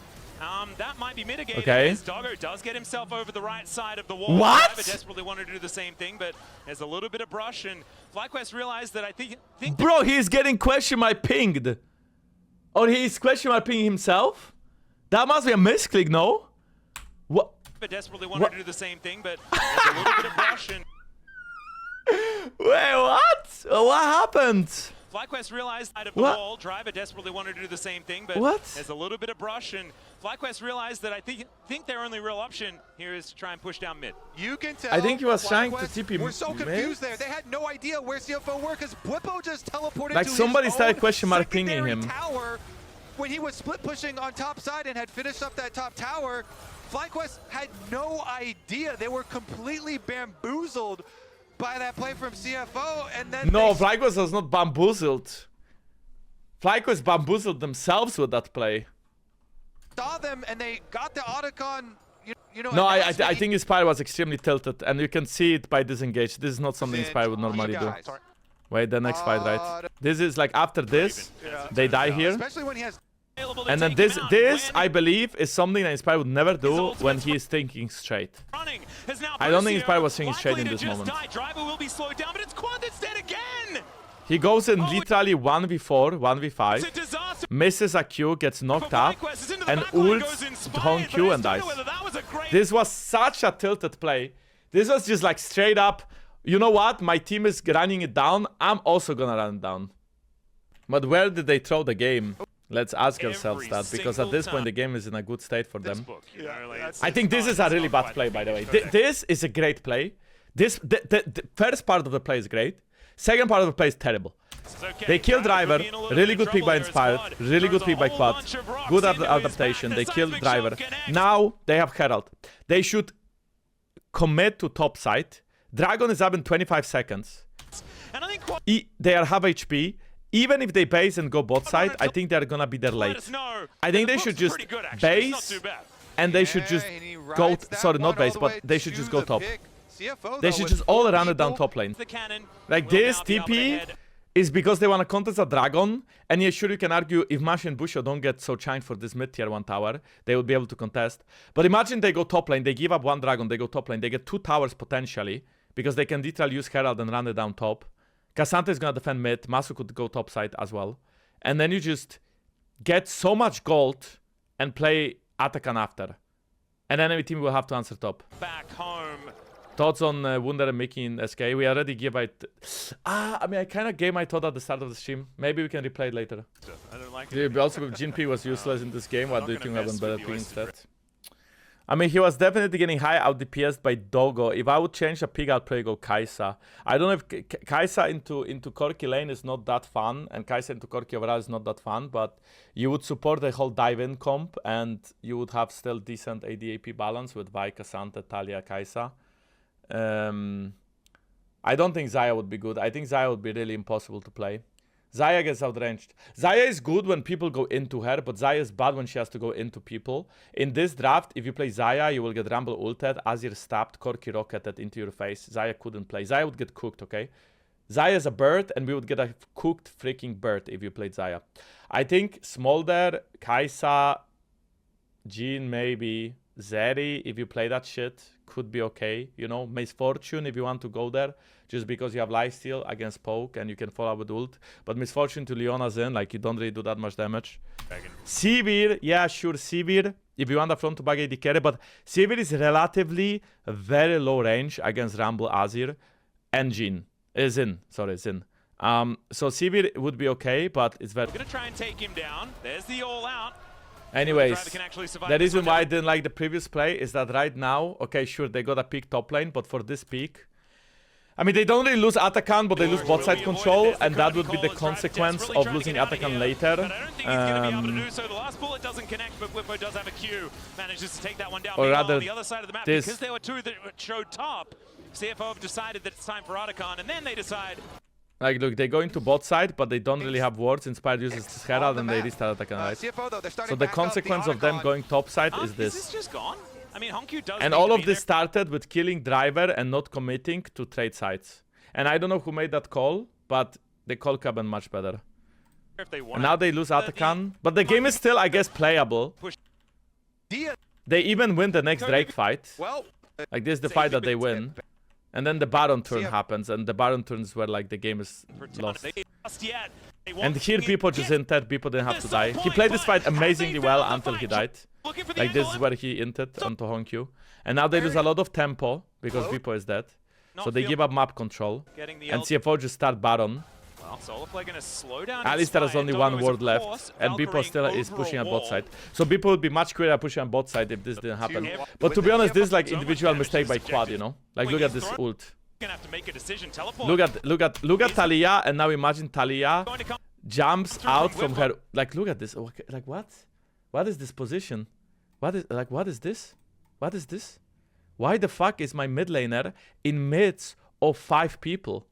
[SPEAKER 2] That might be mitigated
[SPEAKER 1] Okay.
[SPEAKER 2] as Doggo does get himself over the right side of the wall.
[SPEAKER 1] What?
[SPEAKER 2] Driver desperately wanted to do the same thing, but there's a little bit of brush, and FlyQuest realized that I think
[SPEAKER 1] Bro, he's getting question mark pinged. Or he's question mark pinging himself? That must be a misclick, no? What?
[SPEAKER 2] desperately wanted to do the same thing, but there's a little bit of brush, and
[SPEAKER 1] Wait, what? What happened?
[SPEAKER 2] FlyQuest realized side of the wall. Driver desperately wanted to do the same thing, but there's a little bit of brush, and FlyQuest realized that I think their only real option here is to try and push down mid.
[SPEAKER 3] You can tell.
[SPEAKER 1] I think he was trying to TP.
[SPEAKER 3] We're so confused there. They had no idea where CFO were because Bwipo just teleported
[SPEAKER 1] like
[SPEAKER 3] to
[SPEAKER 1] somebody
[SPEAKER 3] his
[SPEAKER 1] started
[SPEAKER 3] own
[SPEAKER 1] question mark pinging him.
[SPEAKER 3] Tower when he was split pushing on top side and had finished up that top tower. FlyQuest had no idea. They were completely bamboozled by that play from CFO, and then
[SPEAKER 1] FlyQuest was not bamboozled. FlyQuest bamboozled themselves with that play.
[SPEAKER 3] Saw them and they got the Otacon. You know.
[SPEAKER 1] No, I think Inspire was extremely tilted, and you can see it by disengage. This is not something Inspire would normally do. Wait, the next fight, right? This is like after this, they die here.
[SPEAKER 3] Especially when he has.
[SPEAKER 1] And then this I believe is something that Inspire would never do when he is thinking straight. I don't think Inspire was thinking straight in this moment.
[SPEAKER 2] Driver will be slowed down, but it's Quad that's dead again.
[SPEAKER 1] He goes in literally 1v4, 1v5, misses a Q, gets knocked up, and ults on Q and dies. This was such a tilted play. This was just like straight up, you know what, my team is running it down, I'm also gonna run it down. But where did they throw the game? Let's ask ourselves that, because at this point the game is in a good state for them. I think this is a really bad play, by the way. This is a great play. The first part of the play is great. Second part of the play is terrible. They kill Driver, really good pick by Inspired, really good pick by Quad, good adaptation, they kill Driver. Now they have Herald. They should commit to top side. Dragon is up in 25 seconds. They are half HP. Even if they base and go bot side, I think they're gonna be there late. I think they should just base, and they should just go, sorry, not base, but they should just go top. They should just all run it down top lane. Like this TP is because they want to contest a Dragon, and yeah, sure you can argue if Mash and Busho don't get so chained for this mid tier 1 tower, they would be able to contest. But imagine they go top lane, they give up 1 Dragon, they go top lane, they get 2 towers potentially, because they can literally use Herald and run it down top. Cassandra is gonna defend mid, Masu could go top side as well. And then you just get so much gold and play Atakan after. And enemy team will have to answer top.
[SPEAKER 2] Back home.
[SPEAKER 1] Thoughts on Wunder and Mickey in SK? We already gave it. I mean, I kind of gave my thought at the start of the stream. Maybe we can replay it later.
[SPEAKER 2] I don't like
[SPEAKER 1] it. Also, Jin P was useless in this game. What do you think happened better pick instead? I mean, he was definitely getting high out DPS by Doggo. If I would change a pick, I'd probably go Kai'Sa. I don't know if Kai'Sa into Corki lane is not that fun, and Kai'Sa into Corki overall is not that fun, but you would support the whole dive-in comp, and you would have still decent AD/AP balance with Vi, Cassandra, Talia, Kai'Sa. I don't think Xayah would be good. I think Xayah would be really impossible to play. Xayah gets outranged. Xayah is good when people go into her, but Xayah is bad when she has to go into people. In this draft, if you play Xayah, you will get Rumble ulted, Azir stabbed, Corki rocketed into your face. Xayah couldn't play. Xayah would get cooked, okay? Xayah is a bird, and we would get a cooked freaking bird if you played Xayah. I think Smolder, Kai'Sa, Jhin maybe, Zeri, if you play that shit, could be okay. You know, Misfortune if you want to go there, just because you have lifesteal against Poke and you can follow up with ult. But Misfortune to Leona Zen, like you don't really do that much damage. Sivir, yeah, sure, Sivir, if you want a front to back AD carry, but Sivir is relatively very low range against Rumble, Azir, and Jhin. Zin. So Sivir would be okay, but it's very...
[SPEAKER 2] We're gonna try and take him down. There's the all out.
[SPEAKER 1] Anyways, the reason why I didn't like the previous play is that right now, okay, sure, they got a peak top lane, but for this peak, I mean, they don't really lose Atakan, but they lose bot side control, and that would be the consequence of losing Atakan later. Or rather, this...
[SPEAKER 2] Because there were 2 that showed top, CFO have decided that it's time for Atakan, and then they decide...
[SPEAKER 1] Like, look, they go into bot side, but they don't really have wards. Inspired uses this Herald, and they restart Atakan, right? So the consequence of them going top side is this.
[SPEAKER 2] Is this just gone? I mean, does
[SPEAKER 1] and all of this started with killing Driver and not committing to trade sides. And I don't know who made that call, but the call could have been much better.
[SPEAKER 2] if they want.
[SPEAKER 1] And now they lose Atakan. But the game is still, I guess, playable. They even win the next Drake fight.
[SPEAKER 3] Well,
[SPEAKER 1] Like, this is the fight that they win. And then the Baron turn happens. And the Baron turn is where, like, the game is lost. And here people just inted. People didn't have to die. He played this fight amazingly well until he died. Like, this is where he inted onto Honkyu. And now they lose a lot of tempo because Vipo is dead. So they give up map control. And CFO just start Baron. Alistar has only one ward left, and Bipo still is pushing on bot side. So Bipo would be much quicker pushing on bot side if this didn't happen. But to be honest, this is like individual mistake by Quad, you know? Like, look at this ult. Look at Talia, and now imagine Talia jumps out from her. Like, look at this. Like, what? What is this position? What is this? What is this? Why the fuck is my mid laner in midst of 5 people?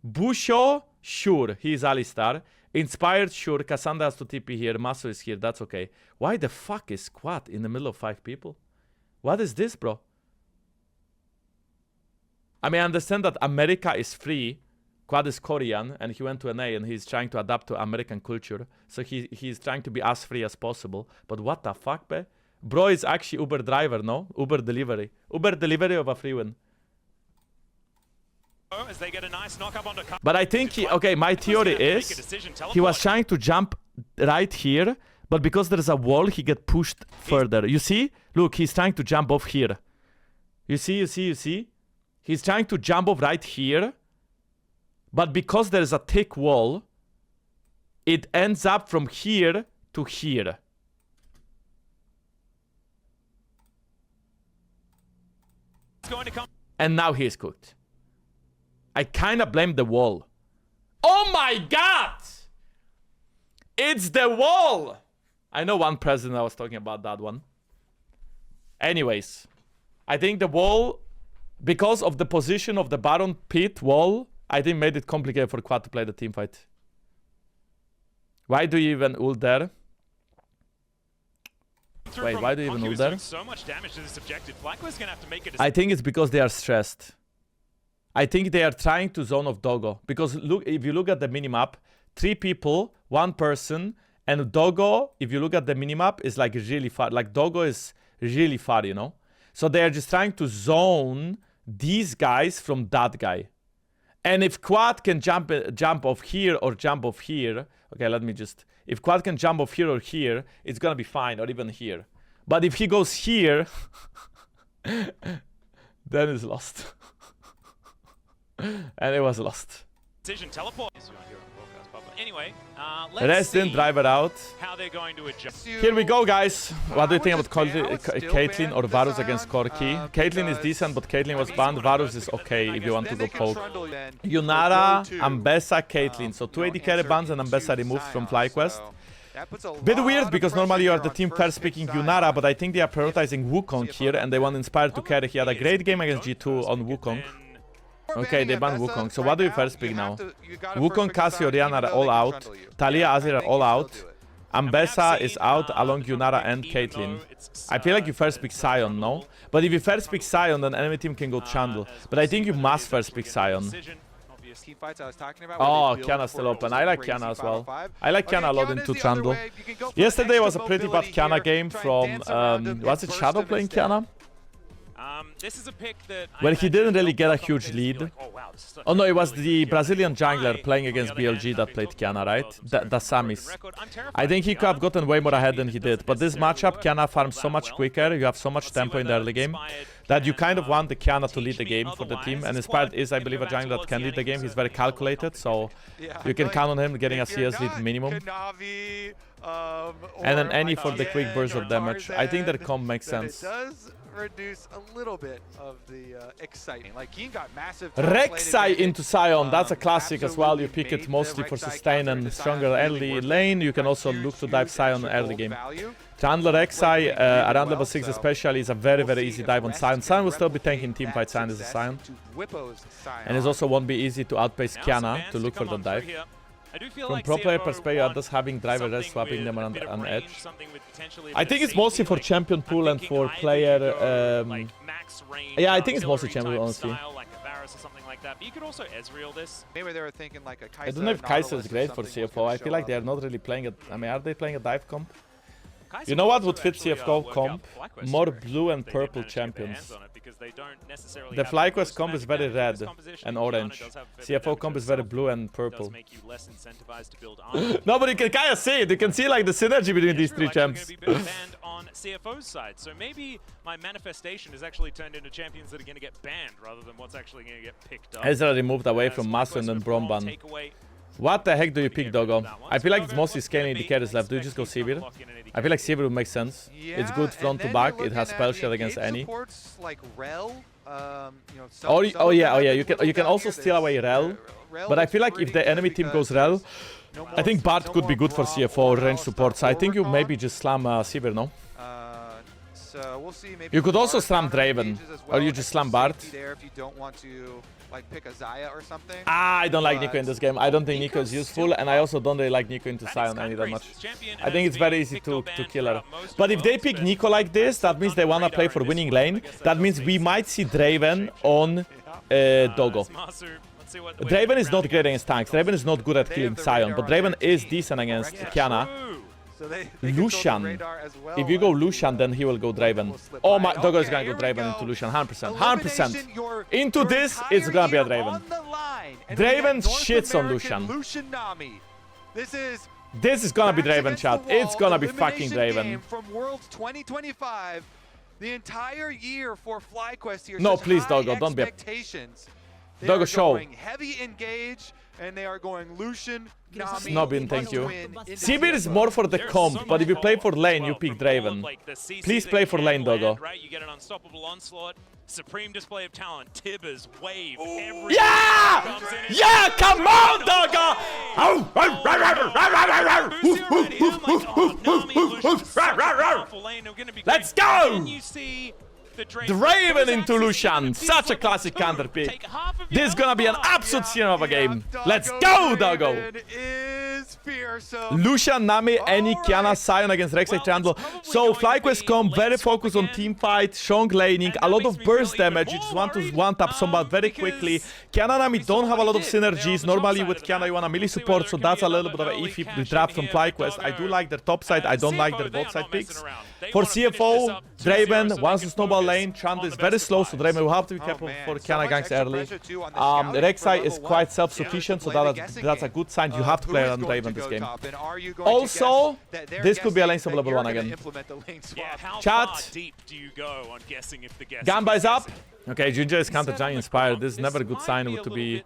[SPEAKER 1] Busho, sure, he is Alistar. Inspired, sure. Cassandra has to TP here. Maso is here, that's okay. Why the fuck is Quad in the middle of 5 people? What is this, bro? I mean, I understand that America is free. Quad is Korean, and he went to NA, and he's trying to adapt to American culture. So he's trying to be as free as possible. But what the fuck, bro? Bro is actually Uber driver, no? Uber delivery. Uber delivery of a free win.
[SPEAKER 2] As they get a nice knock up onto
[SPEAKER 1] but I think okay, my theory is he was trying to jump right here, but because there's a wall, he get pushed further. You see? Look, he's trying to jump off here. You see? He's trying to jump off right here, but because there's a thick wall, it ends up from here to here. And now he's cooked. I kind of blame the wall. Oh my god! It's the wall! I know one president I was talking about that one. Anyways, I think the wall, because of the position of the Baron pit wall, I think made it complicated for Quad to play the team fight. Why do you even ult there? Wait, why do you even ult there? I think it's because they are stressed. I think they are trying to zone off Dogo. Because look, if you look at the minimap, 3 people, 1 person, and Dogo, if you look at the minimap, is like really far. Like, Dogo is really far, you know? So they are just trying to zone these guys from that guy. And if Quad can jump off here or jump off here, okay, let me just... If Quad can jump off here or here, it's gonna be fine, or even here. But if he goes here, then it's lost. And it was lost.
[SPEAKER 2] Decision teleport. Anyway,
[SPEAKER 1] let's see driver out.
[SPEAKER 2] How they're going to adjust.
[SPEAKER 1] Here we go, guys. What do you think about Caitlyn or Varus against Corki? Caitlyn is decent, but Caitlyn was banned. Varus is okay if you want to go poke. Yunara, Ambessa, Caitlyn. So 2 AD carry bans and Ambessa removed from FlyQuest. Bit weird because normally you are the team first picking Yunara, but I think they are prioritizing Wukong here and they want Inspired to carry. He had a great game against G2 on Wukong. Okay, they ban Wukong. So what do you first pick now? Wukong, Cassie, Orianna are all out. Talia, Azir are all out. Ambessa is out along Yunara and Caitlyn. I feel like you first pick Sion, no? But if you first pick Sion, then enemy team can go Chandel. But I think you must first pick Sion. Oh, Kiana's still open. I like Kiana as well. I like Kiana a lot into Chandel. Yesterday was a pretty bad Kiana game from... was it Shadow playing Kiana?
[SPEAKER 2] This is a pick that
[SPEAKER 1] where he didn't really get a huge lead. Oh no, it was the Brazilian jungler playing against BLG that played Kiana, right? The Samis. I think he could have gotten way more ahead than he did. But this matchup, Kiana farms so much quicker, you have so much tempo in the early game, that you kind of want the Kiana to lead the game for the team. And Inspired is, I believe, a jungler that can lead the game. He's very calculated, so you can count on him getting a CS lead minimum. And then any for the quick burst of damage. I think their comp makes sense.
[SPEAKER 3] Reduce a little bit of the excitement. Like, Keen got massive
[SPEAKER 1] Rek'Sai into Sion, that's a classic as well. You pick it mostly for sustain and stronger early lane. You can also look to dive Sion early game. Chandler Rek'Sai around level 6 especially is a very, very easy dive on Sion. Sion will still be tanking teamfight. Sion is a Sion. And it also won't be easy to outpace Kiana to look for the dive. From pro player perspective, others having driver res swapping them on edge. I think it's mostly for champion pool and for player... yeah, I think it's mostly champion, honestly.
[SPEAKER 2] Varus or something like that. But you could also Ezreal this.
[SPEAKER 3] Maybe they were thinking like a Kai'Sa.
[SPEAKER 1] I don't know if Kai'Sa is
[SPEAKER 3] Nautilus or
[SPEAKER 1] great for
[SPEAKER 3] something was
[SPEAKER 1] CFO.
[SPEAKER 3] gonna
[SPEAKER 1] I feel
[SPEAKER 3] show
[SPEAKER 1] like
[SPEAKER 3] up.
[SPEAKER 1] they're not really playing it. I mean, are they playing a dive comp?
[SPEAKER 2] Kai'Sa
[SPEAKER 1] You know what
[SPEAKER 2] would
[SPEAKER 1] would fit
[SPEAKER 2] actually,
[SPEAKER 1] CFO
[SPEAKER 2] work
[SPEAKER 1] comp?
[SPEAKER 2] out FlyQuest
[SPEAKER 1] More
[SPEAKER 2] very
[SPEAKER 1] blue and
[SPEAKER 2] if they did
[SPEAKER 1] purple
[SPEAKER 2] manage to get their
[SPEAKER 1] champions.
[SPEAKER 2] hands on it, because they don't necessarily
[SPEAKER 1] The
[SPEAKER 2] have
[SPEAKER 1] FlyQuest
[SPEAKER 2] most
[SPEAKER 1] comp is
[SPEAKER 2] magic
[SPEAKER 1] very
[SPEAKER 2] damage in
[SPEAKER 1] red
[SPEAKER 2] this composition.
[SPEAKER 1] and
[SPEAKER 2] Kiana
[SPEAKER 1] orange.
[SPEAKER 2] does have a fair bit of
[SPEAKER 1] CFO comp
[SPEAKER 2] damage
[SPEAKER 1] is very
[SPEAKER 2] herself.
[SPEAKER 1] blue and
[SPEAKER 2] Does
[SPEAKER 1] purple.
[SPEAKER 2] make you less incentivized to build armor.
[SPEAKER 1] No, but you can kind of see it. You can see like the synergy between these three
[SPEAKER 2] Ezreal actually
[SPEAKER 1] champs.
[SPEAKER 2] gonna be a bit banned on CFO's side, so maybe my manifestation is actually turned into champions that are going to get banned rather than what's actually going to get picked up.
[SPEAKER 1] Ezra removed away
[SPEAKER 2] As
[SPEAKER 1] from
[SPEAKER 2] FlyQuest
[SPEAKER 1] Master and then
[SPEAKER 2] with Braum
[SPEAKER 1] Bromban.
[SPEAKER 2] take away.
[SPEAKER 1] What the heck do you pick, Doggo?
[SPEAKER 2] That one.
[SPEAKER 1] I feel like
[SPEAKER 2] So
[SPEAKER 1] it's
[SPEAKER 2] Doggo,
[SPEAKER 1] mostly scaling
[SPEAKER 2] maybe
[SPEAKER 1] indicators left. Do you just go
[SPEAKER 2] expect he's gonna
[SPEAKER 1] Sivir?
[SPEAKER 2] lock in an
[SPEAKER 1] I feel like
[SPEAKER 2] indicator.
[SPEAKER 1] Sivir would make sense.
[SPEAKER 3] Yeah,
[SPEAKER 1] It's good
[SPEAKER 3] and
[SPEAKER 1] front to
[SPEAKER 3] then
[SPEAKER 1] back.
[SPEAKER 3] you're
[SPEAKER 1] It has
[SPEAKER 3] looking
[SPEAKER 1] spell
[SPEAKER 3] at
[SPEAKER 1] shield
[SPEAKER 3] the
[SPEAKER 1] against
[SPEAKER 3] engage
[SPEAKER 1] any.
[SPEAKER 3] supports like Rel, you know, some
[SPEAKER 1] Oh
[SPEAKER 3] of
[SPEAKER 1] yeah,
[SPEAKER 3] them
[SPEAKER 1] oh yeah.
[SPEAKER 3] have
[SPEAKER 1] You
[SPEAKER 3] been
[SPEAKER 1] can
[SPEAKER 3] whittled
[SPEAKER 1] also
[SPEAKER 3] down
[SPEAKER 1] steal
[SPEAKER 3] here.
[SPEAKER 1] away Rel. But I
[SPEAKER 3] looks
[SPEAKER 1] feel like if
[SPEAKER 3] pretty
[SPEAKER 1] the
[SPEAKER 3] good
[SPEAKER 1] enemy team
[SPEAKER 3] because
[SPEAKER 1] goes Rel,
[SPEAKER 3] no
[SPEAKER 1] I think
[SPEAKER 3] more-
[SPEAKER 1] Bard
[SPEAKER 3] no
[SPEAKER 1] could be
[SPEAKER 3] more
[SPEAKER 1] good for
[SPEAKER 3] Braum
[SPEAKER 1] CFO
[SPEAKER 3] or
[SPEAKER 1] range
[SPEAKER 3] Rel
[SPEAKER 1] support. So I think you
[SPEAKER 3] Overcon.
[SPEAKER 1] maybe just slam Sivir, no?
[SPEAKER 3] So we'll see. Maybe
[SPEAKER 1] You could also
[SPEAKER 3] Bard
[SPEAKER 1] slam
[SPEAKER 3] counter
[SPEAKER 1] Draven,
[SPEAKER 3] engages as
[SPEAKER 1] or you
[SPEAKER 3] well.
[SPEAKER 1] just
[SPEAKER 3] Extra
[SPEAKER 1] slam Bard.
[SPEAKER 3] safety there if you don't want to like pick a Xayah or something.
[SPEAKER 1] Ah, I don't like Nico in
[SPEAKER 3] But
[SPEAKER 1] this game. I don't think Nico is
[SPEAKER 2] Nico's
[SPEAKER 1] useful,
[SPEAKER 2] still
[SPEAKER 1] and I also don't really like Nico into
[SPEAKER 2] That is
[SPEAKER 1] Sion
[SPEAKER 2] kinda
[SPEAKER 1] any that
[SPEAKER 2] crazy.
[SPEAKER 1] much.
[SPEAKER 2] This champion
[SPEAKER 1] I think
[SPEAKER 2] has
[SPEAKER 1] it's very
[SPEAKER 2] been
[SPEAKER 1] easy
[SPEAKER 2] picked or
[SPEAKER 1] to
[SPEAKER 2] banned
[SPEAKER 1] kill her.
[SPEAKER 2] throughout most
[SPEAKER 1] But
[SPEAKER 2] of
[SPEAKER 1] if they
[SPEAKER 2] worlds,
[SPEAKER 1] pick
[SPEAKER 2] but
[SPEAKER 1] Nico like this, that
[SPEAKER 2] it's
[SPEAKER 1] means they
[SPEAKER 2] under
[SPEAKER 1] wanna
[SPEAKER 2] the
[SPEAKER 1] play
[SPEAKER 2] radar
[SPEAKER 1] for
[SPEAKER 2] in this
[SPEAKER 1] winning
[SPEAKER 2] one.
[SPEAKER 1] lane.
[SPEAKER 2] I guess
[SPEAKER 1] That
[SPEAKER 2] does
[SPEAKER 1] means we
[SPEAKER 2] make
[SPEAKER 1] might
[SPEAKER 2] sense.
[SPEAKER 1] see Draven on Doggo.
[SPEAKER 2] It's Masu. Let's see what the way
[SPEAKER 1] Draven is
[SPEAKER 2] around
[SPEAKER 1] not great
[SPEAKER 2] against
[SPEAKER 1] against tanks. Draven is not good at
[SPEAKER 3] They
[SPEAKER 1] killing
[SPEAKER 3] have the
[SPEAKER 1] Sion,
[SPEAKER 3] radar
[SPEAKER 1] but
[SPEAKER 3] on their
[SPEAKER 1] Draven is
[SPEAKER 3] team.
[SPEAKER 1] decent against
[SPEAKER 3] Yeah,
[SPEAKER 1] Kiana.
[SPEAKER 2] True.
[SPEAKER 3] So they control the
[SPEAKER 1] Lucian.
[SPEAKER 3] radar as well.
[SPEAKER 1] If you go Lucian, then he will go Draven. Oh my, Doggo is gonna go Draven into Lucian, 100%. 100%. Into this, it's gonna be a Draven. Draven shits on Lucian.
[SPEAKER 3] Nami.
[SPEAKER 1] This is gonna be Draven, chat. It's gonna be fucking Draven.
[SPEAKER 3] From Worlds 2025, the entire year for FlyQuest here.
[SPEAKER 1] No,
[SPEAKER 3] such
[SPEAKER 1] please,
[SPEAKER 3] high
[SPEAKER 1] Doggo, don't be a-
[SPEAKER 3] expectations. They
[SPEAKER 1] Doggo,
[SPEAKER 3] are
[SPEAKER 1] show.
[SPEAKER 3] going heavy engage, and they are going Lucian, Nami.
[SPEAKER 1] Snobbin, thank you.
[SPEAKER 3] Sibir
[SPEAKER 1] Sivir is more for the
[SPEAKER 2] There's
[SPEAKER 1] comp,
[SPEAKER 2] so
[SPEAKER 1] but if you
[SPEAKER 2] much
[SPEAKER 1] play
[SPEAKER 2] power
[SPEAKER 1] for
[SPEAKER 2] as
[SPEAKER 1] lane,
[SPEAKER 2] well
[SPEAKER 1] you pick
[SPEAKER 2] from all of,
[SPEAKER 1] Draven.
[SPEAKER 2] like, the CC
[SPEAKER 1] Please
[SPEAKER 2] that
[SPEAKER 1] play
[SPEAKER 2] you
[SPEAKER 1] for
[SPEAKER 2] can
[SPEAKER 1] lane,
[SPEAKER 2] land,
[SPEAKER 1] Doggo.
[SPEAKER 2] Right? You get an unstoppable onslaught, supreme display of talent, Tibbers, wave, every
[SPEAKER 1] Yeah!
[SPEAKER 2] comes in.
[SPEAKER 1] Yeah, come on, Doggo! Let's go! Draven into Lucian, such a classic counter pick. This is gonna be an absolute cinema of a game. Let's go, Doggo! Lucian, Nami, Annie, Kiana, Sion against Rek'Sai Trundle. So FlyQuest comp, very focused on team fight, strong laning, a lot of burst damage. You just want to one-tap somebody very quickly. Kiana and Nami don't have a lot of synergies. Normally with Kiana you want a melee support, so that's a little bit of an iffy draft from FlyQuest. I do like their top side, I don't like their bot side picks. For CFO, Draven, once the snowball lane, Trundle is very slow, so Draven will have to be careful for Kiana ganks early. Rek'Sai is quite self-sufficient, so that's a good sign. You have to play on Draven this game. Also, this could be a laneswap level 1 again.
[SPEAKER 2] Yeah, how
[SPEAKER 1] Chat.
[SPEAKER 2] far deep do you go on guessing if the guess
[SPEAKER 1] Gamba is up. Okay, Ginger is counter giant inspired. This is never a good sign to be.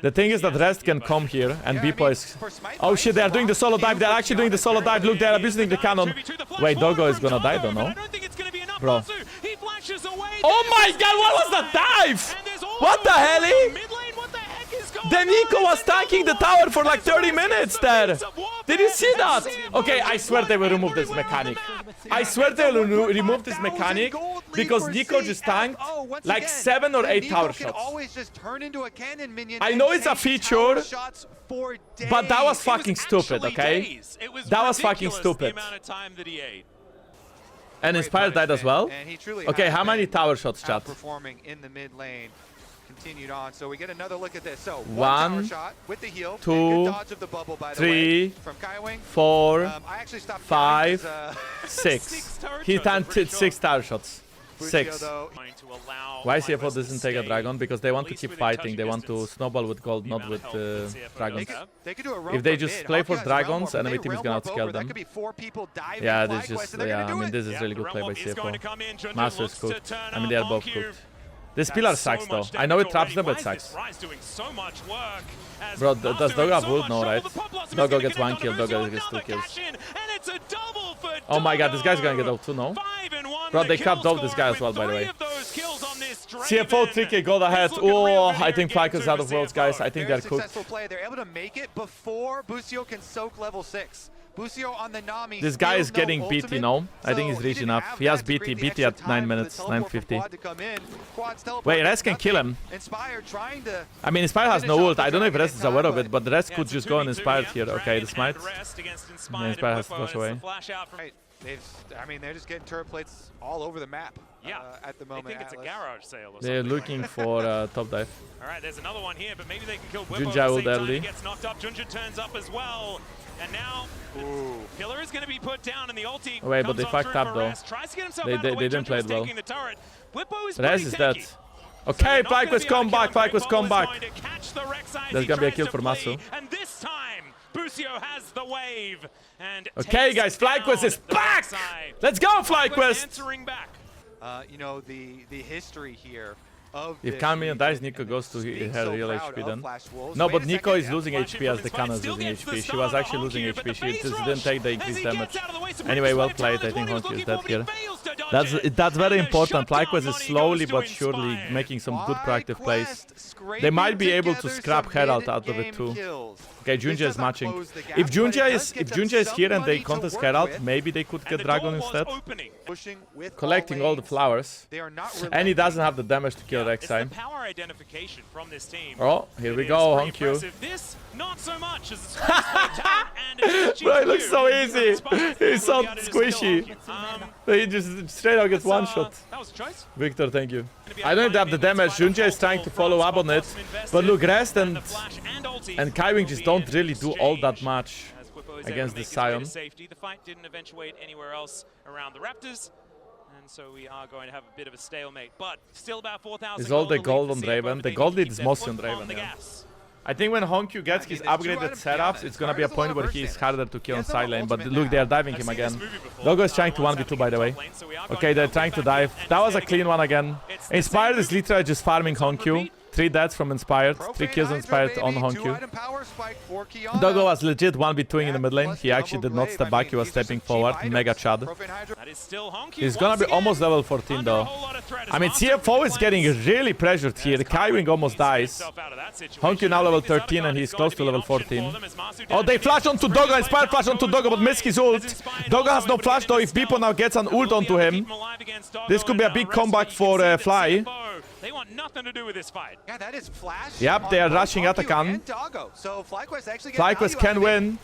[SPEAKER 1] The thing is that rest can come here, and Beepo is. Oh shit, they are doing the solo dive. They're actually doing the solo dive. Look, they are abusing the cannon. Wait, Doggo is gonna die, though, no? Bro. Oh my god, what was that dive? What the hell? The Nico was tanking the tower for like 30 minutes there. Did you see that? Okay, I swear they will remove this mechanic. I swear they will remove this mechanic because Nico just tanked like 7 or 8 tower shots. I know it's a feature, but that was fucking stupid, okay? That was fucking stupid. And Inspired died as well? Okay, how many tower shots, chat?
[SPEAKER 3] Performing in the mid lane. Continued on, so we get another look at this. So
[SPEAKER 1] 1,
[SPEAKER 3] tower shot with the heal,
[SPEAKER 1] 2,
[SPEAKER 3] good dodge of the bubble, by the
[SPEAKER 1] 3,
[SPEAKER 3] way, from Kaiwing.
[SPEAKER 1] 4,
[SPEAKER 3] I actually stopped
[SPEAKER 1] 5,
[SPEAKER 3] counting
[SPEAKER 1] 6. He tanked 6 tower shots. 6. Why CFO doesn't take a dragon? Because they want to keep fighting. They want to snowball with gold, not with dragons. If they just play for dragons, enemy team is gonna outscale them. Yeah, this just I mean this is really good play by CFO. Master is cooked. I mean they are both cooked. This pillar sucks though. I know it traps them, but it sucks. Bro, does Doggo have ult? No, right? Doggo gets 1 kill, Doggo gets 2 kills. Oh my god, this guy's gonna get ult too, no? Bro, they capped off this guy as well, by the way. CFO 3k gold ahead. Oh, I think FlyQuest is out of worlds, guys. I think they're cooked.
[SPEAKER 3] They're able to make it before Busio can soak level 6. Busio on the Nami.
[SPEAKER 1] This guy is getting BT, no? I think he's rich enough. He has BT. BT at 9 minutes, 9:50. Wait, Rest can kill him. I mean, Inspired has no ult. I don't know if Rest is aware of it, but the Rest could just go on Inspired here. Okay, the smite. Yeah, Inspired has to flash away.
[SPEAKER 3] I mean, they're just getting turret plates all over the map.
[SPEAKER 2] Yeah,
[SPEAKER 3] at the moment.
[SPEAKER 2] I think it's a garage sale or
[SPEAKER 1] They're
[SPEAKER 2] something
[SPEAKER 1] looking
[SPEAKER 2] like
[SPEAKER 1] for top dive.
[SPEAKER 2] All right, there's another one here, but maybe they can kill Whippo
[SPEAKER 1] Junja
[SPEAKER 2] at the
[SPEAKER 1] ult
[SPEAKER 2] same time.
[SPEAKER 1] early.
[SPEAKER 2] He gets knocked up. Junja turns up as well. And now, Pillar is going to be put down, and the ulti
[SPEAKER 1] Wait, but
[SPEAKER 2] comes
[SPEAKER 1] they
[SPEAKER 2] on
[SPEAKER 1] fucked
[SPEAKER 2] through
[SPEAKER 1] up
[SPEAKER 2] for
[SPEAKER 1] though.
[SPEAKER 2] Rez. Tries to get himself
[SPEAKER 1] They
[SPEAKER 2] out of the way.
[SPEAKER 1] didn't
[SPEAKER 2] Junja
[SPEAKER 1] play
[SPEAKER 2] was
[SPEAKER 1] it well.
[SPEAKER 2] taking the turret. Whippo is
[SPEAKER 1] Rez
[SPEAKER 2] pretty
[SPEAKER 1] is
[SPEAKER 2] tanky.
[SPEAKER 1] dead.
[SPEAKER 2] So
[SPEAKER 1] Okay,
[SPEAKER 2] they're not gonna
[SPEAKER 1] FlyQuest
[SPEAKER 2] be able
[SPEAKER 1] come
[SPEAKER 2] to
[SPEAKER 1] back,
[SPEAKER 2] kill him.
[SPEAKER 1] FlyQuest
[SPEAKER 2] Great
[SPEAKER 1] come
[SPEAKER 2] Ball is
[SPEAKER 1] back.
[SPEAKER 2] going to catch the Rek'Sai as
[SPEAKER 1] There's
[SPEAKER 2] he
[SPEAKER 1] gonna be a
[SPEAKER 2] tries
[SPEAKER 1] kill
[SPEAKER 2] to
[SPEAKER 1] for
[SPEAKER 2] flee,
[SPEAKER 1] Masu.
[SPEAKER 2] And this time, Busio has the wave. And
[SPEAKER 1] Okay,
[SPEAKER 2] takes
[SPEAKER 1] guys, FlyQuest is
[SPEAKER 2] down the
[SPEAKER 1] back!
[SPEAKER 2] Rek'Sai.
[SPEAKER 1] Let's go, FlyQuest!
[SPEAKER 2] Answering back.
[SPEAKER 3] You know, the history here of
[SPEAKER 1] If
[SPEAKER 3] this
[SPEAKER 1] Camille dies,
[SPEAKER 3] region,
[SPEAKER 1] Nico
[SPEAKER 3] and
[SPEAKER 1] goes to
[SPEAKER 3] being
[SPEAKER 1] her
[SPEAKER 3] so
[SPEAKER 1] real
[SPEAKER 3] proud
[SPEAKER 1] HP
[SPEAKER 3] of
[SPEAKER 1] then.
[SPEAKER 3] Flash Wolves.
[SPEAKER 1] No,
[SPEAKER 3] Wait
[SPEAKER 1] but
[SPEAKER 3] a
[SPEAKER 1] Nico
[SPEAKER 3] second,
[SPEAKER 1] is losing
[SPEAKER 2] Flash
[SPEAKER 1] HP as
[SPEAKER 2] from
[SPEAKER 1] the
[SPEAKER 2] his fight,
[SPEAKER 1] Canon's
[SPEAKER 2] still
[SPEAKER 1] losing
[SPEAKER 2] gets the
[SPEAKER 1] HP. She
[SPEAKER 2] stun
[SPEAKER 1] was
[SPEAKER 2] on
[SPEAKER 1] actually losing
[SPEAKER 2] Honku, but the
[SPEAKER 1] HP. She
[SPEAKER 2] phase
[SPEAKER 1] just
[SPEAKER 2] rush
[SPEAKER 1] didn't take the
[SPEAKER 2] as
[SPEAKER 1] increased
[SPEAKER 2] he gets
[SPEAKER 1] damage.
[SPEAKER 2] out of the way, so
[SPEAKER 1] Anyway, well
[SPEAKER 2] British
[SPEAKER 1] played.
[SPEAKER 2] Flag
[SPEAKER 1] I think
[SPEAKER 2] Talent is
[SPEAKER 1] Honku
[SPEAKER 2] what
[SPEAKER 1] is
[SPEAKER 2] he was
[SPEAKER 1] dead here.
[SPEAKER 2] looking for, but he fails to dodge it.
[SPEAKER 1] That's very
[SPEAKER 2] And a
[SPEAKER 1] important.
[SPEAKER 2] shutdown
[SPEAKER 1] FlyQuest is
[SPEAKER 2] money
[SPEAKER 1] slowly
[SPEAKER 2] goes to
[SPEAKER 1] but surely
[SPEAKER 2] Inspire.
[SPEAKER 1] making some good proactive plays.
[SPEAKER 3] FlyQuest scraping
[SPEAKER 1] They might be able to
[SPEAKER 3] together
[SPEAKER 1] scrap
[SPEAKER 3] some
[SPEAKER 1] Herald out of it
[SPEAKER 3] mid-game
[SPEAKER 1] too.
[SPEAKER 3] kills.
[SPEAKER 1] Okay,
[SPEAKER 3] This
[SPEAKER 1] Junja is
[SPEAKER 3] doesn't
[SPEAKER 1] matching.
[SPEAKER 3] close the gap,
[SPEAKER 1] If
[SPEAKER 3] but
[SPEAKER 1] Junja
[SPEAKER 3] it does
[SPEAKER 1] is
[SPEAKER 3] get
[SPEAKER 1] if
[SPEAKER 3] them
[SPEAKER 1] Junja is here and they
[SPEAKER 3] somebody to
[SPEAKER 1] contest
[SPEAKER 3] work
[SPEAKER 1] Herald,
[SPEAKER 3] with.
[SPEAKER 1] maybe they could
[SPEAKER 2] And
[SPEAKER 1] get
[SPEAKER 2] the
[SPEAKER 1] Dragon
[SPEAKER 2] door was
[SPEAKER 1] instead.
[SPEAKER 2] opening.
[SPEAKER 3] Pushing with
[SPEAKER 1] Collecting all the flowers.
[SPEAKER 3] They are not
[SPEAKER 1] And he doesn't have the damage to kill
[SPEAKER 2] It's the
[SPEAKER 1] Rek'Sai.
[SPEAKER 2] power identification from this team.
[SPEAKER 1] Oh, here we
[SPEAKER 2] It
[SPEAKER 1] go,
[SPEAKER 2] is pretty
[SPEAKER 1] Honku.
[SPEAKER 2] impressive. This, not so much as the squeeze down and it's
[SPEAKER 1] Bro, he looks
[SPEAKER 2] GQ.
[SPEAKER 1] so easy.
[SPEAKER 2] Inspired
[SPEAKER 1] He's so
[SPEAKER 2] will be able to just kill
[SPEAKER 1] squishy.
[SPEAKER 2] Honku.
[SPEAKER 1] He just straight out gets one shot.
[SPEAKER 2] That was a choice.
[SPEAKER 1] Victor, thank you. I don't have the damage. Junja is trying to follow up on it. But look, Rest and Kaiwing just don't really do all that much against the Sion.
[SPEAKER 2] The fight didn't eventuate anywhere else around the Raptors. And so we are going to have a bit of a stalemate, but still about 4,000.
[SPEAKER 1] Is all the gold on Draven? The gold lead is mostly on Draven, yeah. I think when Honku gets his upgraded setups, it's gonna be a point where he's harder to kill on side lane. But look, they are diving him again. Dogo is trying to 1v2, by the way. Okay, they're trying to dive. That was a clean one again. Inspired is literally just farming Honku. 3 deaths from Inspired, 3 kills Inspired on Honku. Dogo was legit 1v2ing in the mid lane. He actually did not step back, he was stepping forward. Mega Chad. He's gonna be almost level 14 though. I mean, CFO is getting really pressured here. Kaiwing almost dies. Honku now level 13 and he's close to level 14. Oh, they flash onto Dogo. Inspired flash onto Dogo, but missed his ult. Dogo has no flash though. If Beepo now gets an ult onto him, this could be a big comeback for Fly.
[SPEAKER 2] They want nothing to do with this fight.
[SPEAKER 3] Yeah, that is Flash.
[SPEAKER 1] Yep, they are rushing Atakan.
[SPEAKER 3] So
[SPEAKER 1] FlyQuest can win.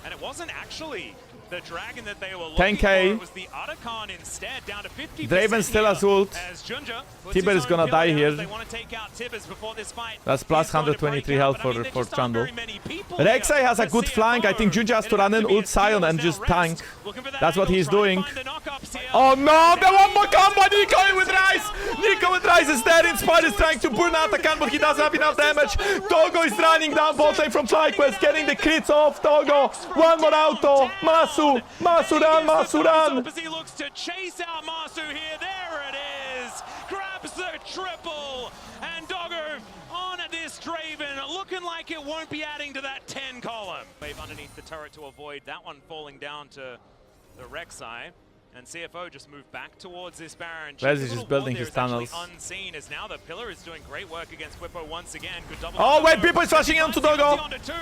[SPEAKER 2] And it wasn't actually the dragon that they were looking
[SPEAKER 1] 10K.
[SPEAKER 2] for. It was the Atakan instead, down to 50%.
[SPEAKER 1] Draven still has ult.
[SPEAKER 2] As Junja puts
[SPEAKER 1] Tiber
[SPEAKER 2] his
[SPEAKER 1] is gonna
[SPEAKER 2] own
[SPEAKER 1] die
[SPEAKER 2] pillar
[SPEAKER 1] here.
[SPEAKER 2] down. They want to take out Tibbers before this fight.
[SPEAKER 1] That's plus
[SPEAKER 2] He's going to
[SPEAKER 1] 123
[SPEAKER 2] break
[SPEAKER 1] health
[SPEAKER 2] out, but I mean,
[SPEAKER 1] for
[SPEAKER 2] there just aren't
[SPEAKER 1] Trundle.
[SPEAKER 2] very many people
[SPEAKER 1] Rek'Sai
[SPEAKER 2] here.
[SPEAKER 1] has a
[SPEAKER 2] As
[SPEAKER 1] good flank. I think
[SPEAKER 2] CFO,
[SPEAKER 1] Junja has to
[SPEAKER 2] it'd
[SPEAKER 1] run
[SPEAKER 2] have
[SPEAKER 1] in,
[SPEAKER 2] be a
[SPEAKER 1] ult Sion
[SPEAKER 2] steal
[SPEAKER 1] and
[SPEAKER 2] to
[SPEAKER 1] just
[SPEAKER 2] Rest.
[SPEAKER 1] tank.
[SPEAKER 2] Looking for that
[SPEAKER 1] That's what
[SPEAKER 2] angle,
[SPEAKER 1] he's
[SPEAKER 2] trying to
[SPEAKER 1] doing.
[SPEAKER 2] find the knockups here.
[SPEAKER 1] Oh no, the one more combo! Nico with Rise! Nico with Rise is dead. Inspired is trying to burn Atakan, but he doesn't have enough damage. Togo is running down bot lane from FlyQuest, getting the crits off. Togo, one more auto. Masu run, Masu run.
[SPEAKER 2] As he looks to chase out Masu here, there it is. Grabs the triple, and Doggo on this Draven, looking like it won't be adding to that 10 column. Wave underneath the turret to avoid that one falling down to the Rek'Sai. And CFO just moved back towards this Baron.
[SPEAKER 1] Rez is just building his tunnels.
[SPEAKER 2] Unseen, as now the pillar is doing great work against Whippo once again. Good double.
[SPEAKER 1] Oh wait, Beepo is flashing onto Dogo.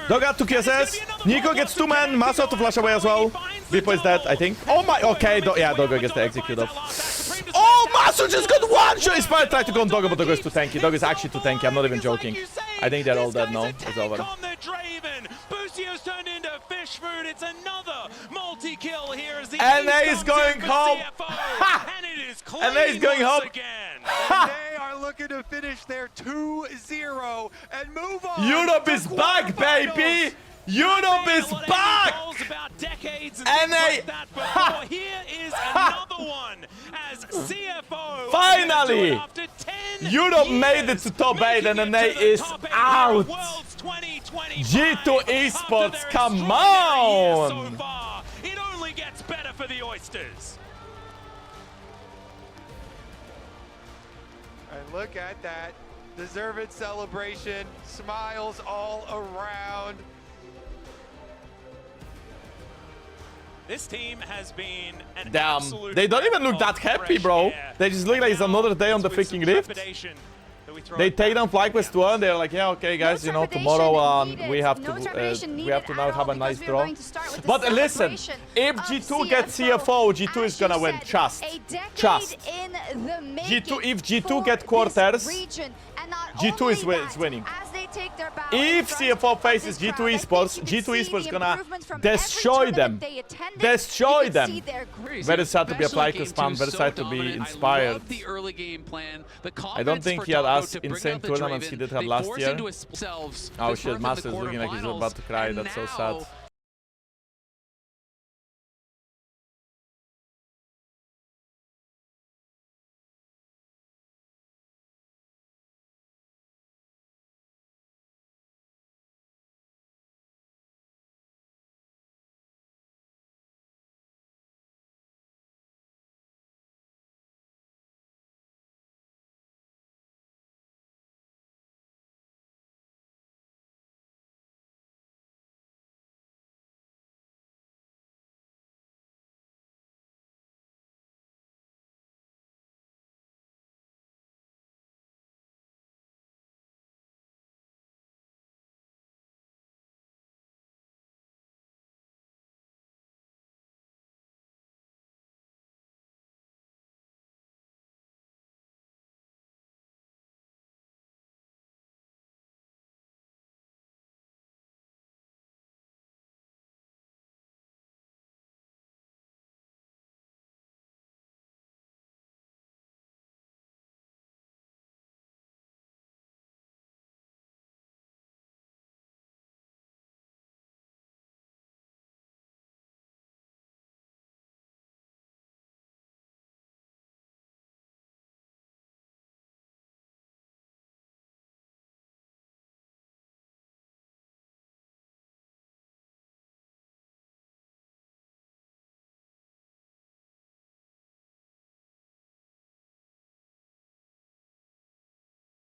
[SPEAKER 1] Dogo had 2 QSS. Nico gets 2 men. Masu had to flash away as well. Beepo is dead, I think. Oh my, okay, yeah, Dogo gets the execute off. Oh, Masu just got 1 shot. Inspired tried to go on Dogo, but Dogo is too tanky. Dogo is actually too tanky, I'm not even joking. I think they're all dead now. It's over.
[SPEAKER 2] Busio's turned into fish food. It's another multi-kill here as the
[SPEAKER 1] NA is going home.
[SPEAKER 2] And it is clean
[SPEAKER 1] NA is going home.
[SPEAKER 2] again.
[SPEAKER 3] They are looking to finish their 2-0 and move on.
[SPEAKER 1] Europe is back, baby. Europe is back. NA.
[SPEAKER 2] Here is another one as CFO.
[SPEAKER 1] Finally.
[SPEAKER 2] After 10
[SPEAKER 1] Europe
[SPEAKER 2] years,
[SPEAKER 1] made it to top 8 and NA is out. G2 Esports, come on.
[SPEAKER 2] It only gets better for the Oysters.
[SPEAKER 3] And look at that. Deserved celebration. Smiles all around.
[SPEAKER 2] This team has been an
[SPEAKER 1] Damn,
[SPEAKER 2] absolute
[SPEAKER 1] they don't even look
[SPEAKER 2] breath
[SPEAKER 1] that
[SPEAKER 2] of
[SPEAKER 1] happy,
[SPEAKER 2] fresh
[SPEAKER 1] bro.
[SPEAKER 2] air.
[SPEAKER 1] They just look like it's another day on the
[SPEAKER 2] With some
[SPEAKER 1] freaking Rift.
[SPEAKER 2] trepidation that we throw
[SPEAKER 1] They
[SPEAKER 2] it
[SPEAKER 1] take
[SPEAKER 2] back.
[SPEAKER 1] down FlyQuest 2 and they're like, yeah, okay, guys, you know, tomorrow we have to now have a nice draw. But listen, if G2 gets CFO, G2 is gonna win. Trust. G2, if G2 get quarters, G2 is winning. If CFO faces G2 Esports, G2 Esports gonna destroy them. Destroy them. Very sad to be applied to spam, very sad to be inspired. I don't think he had as insane tournaments he did have last year. Oh shit, Master is looking like he's about to cry, that's so sad.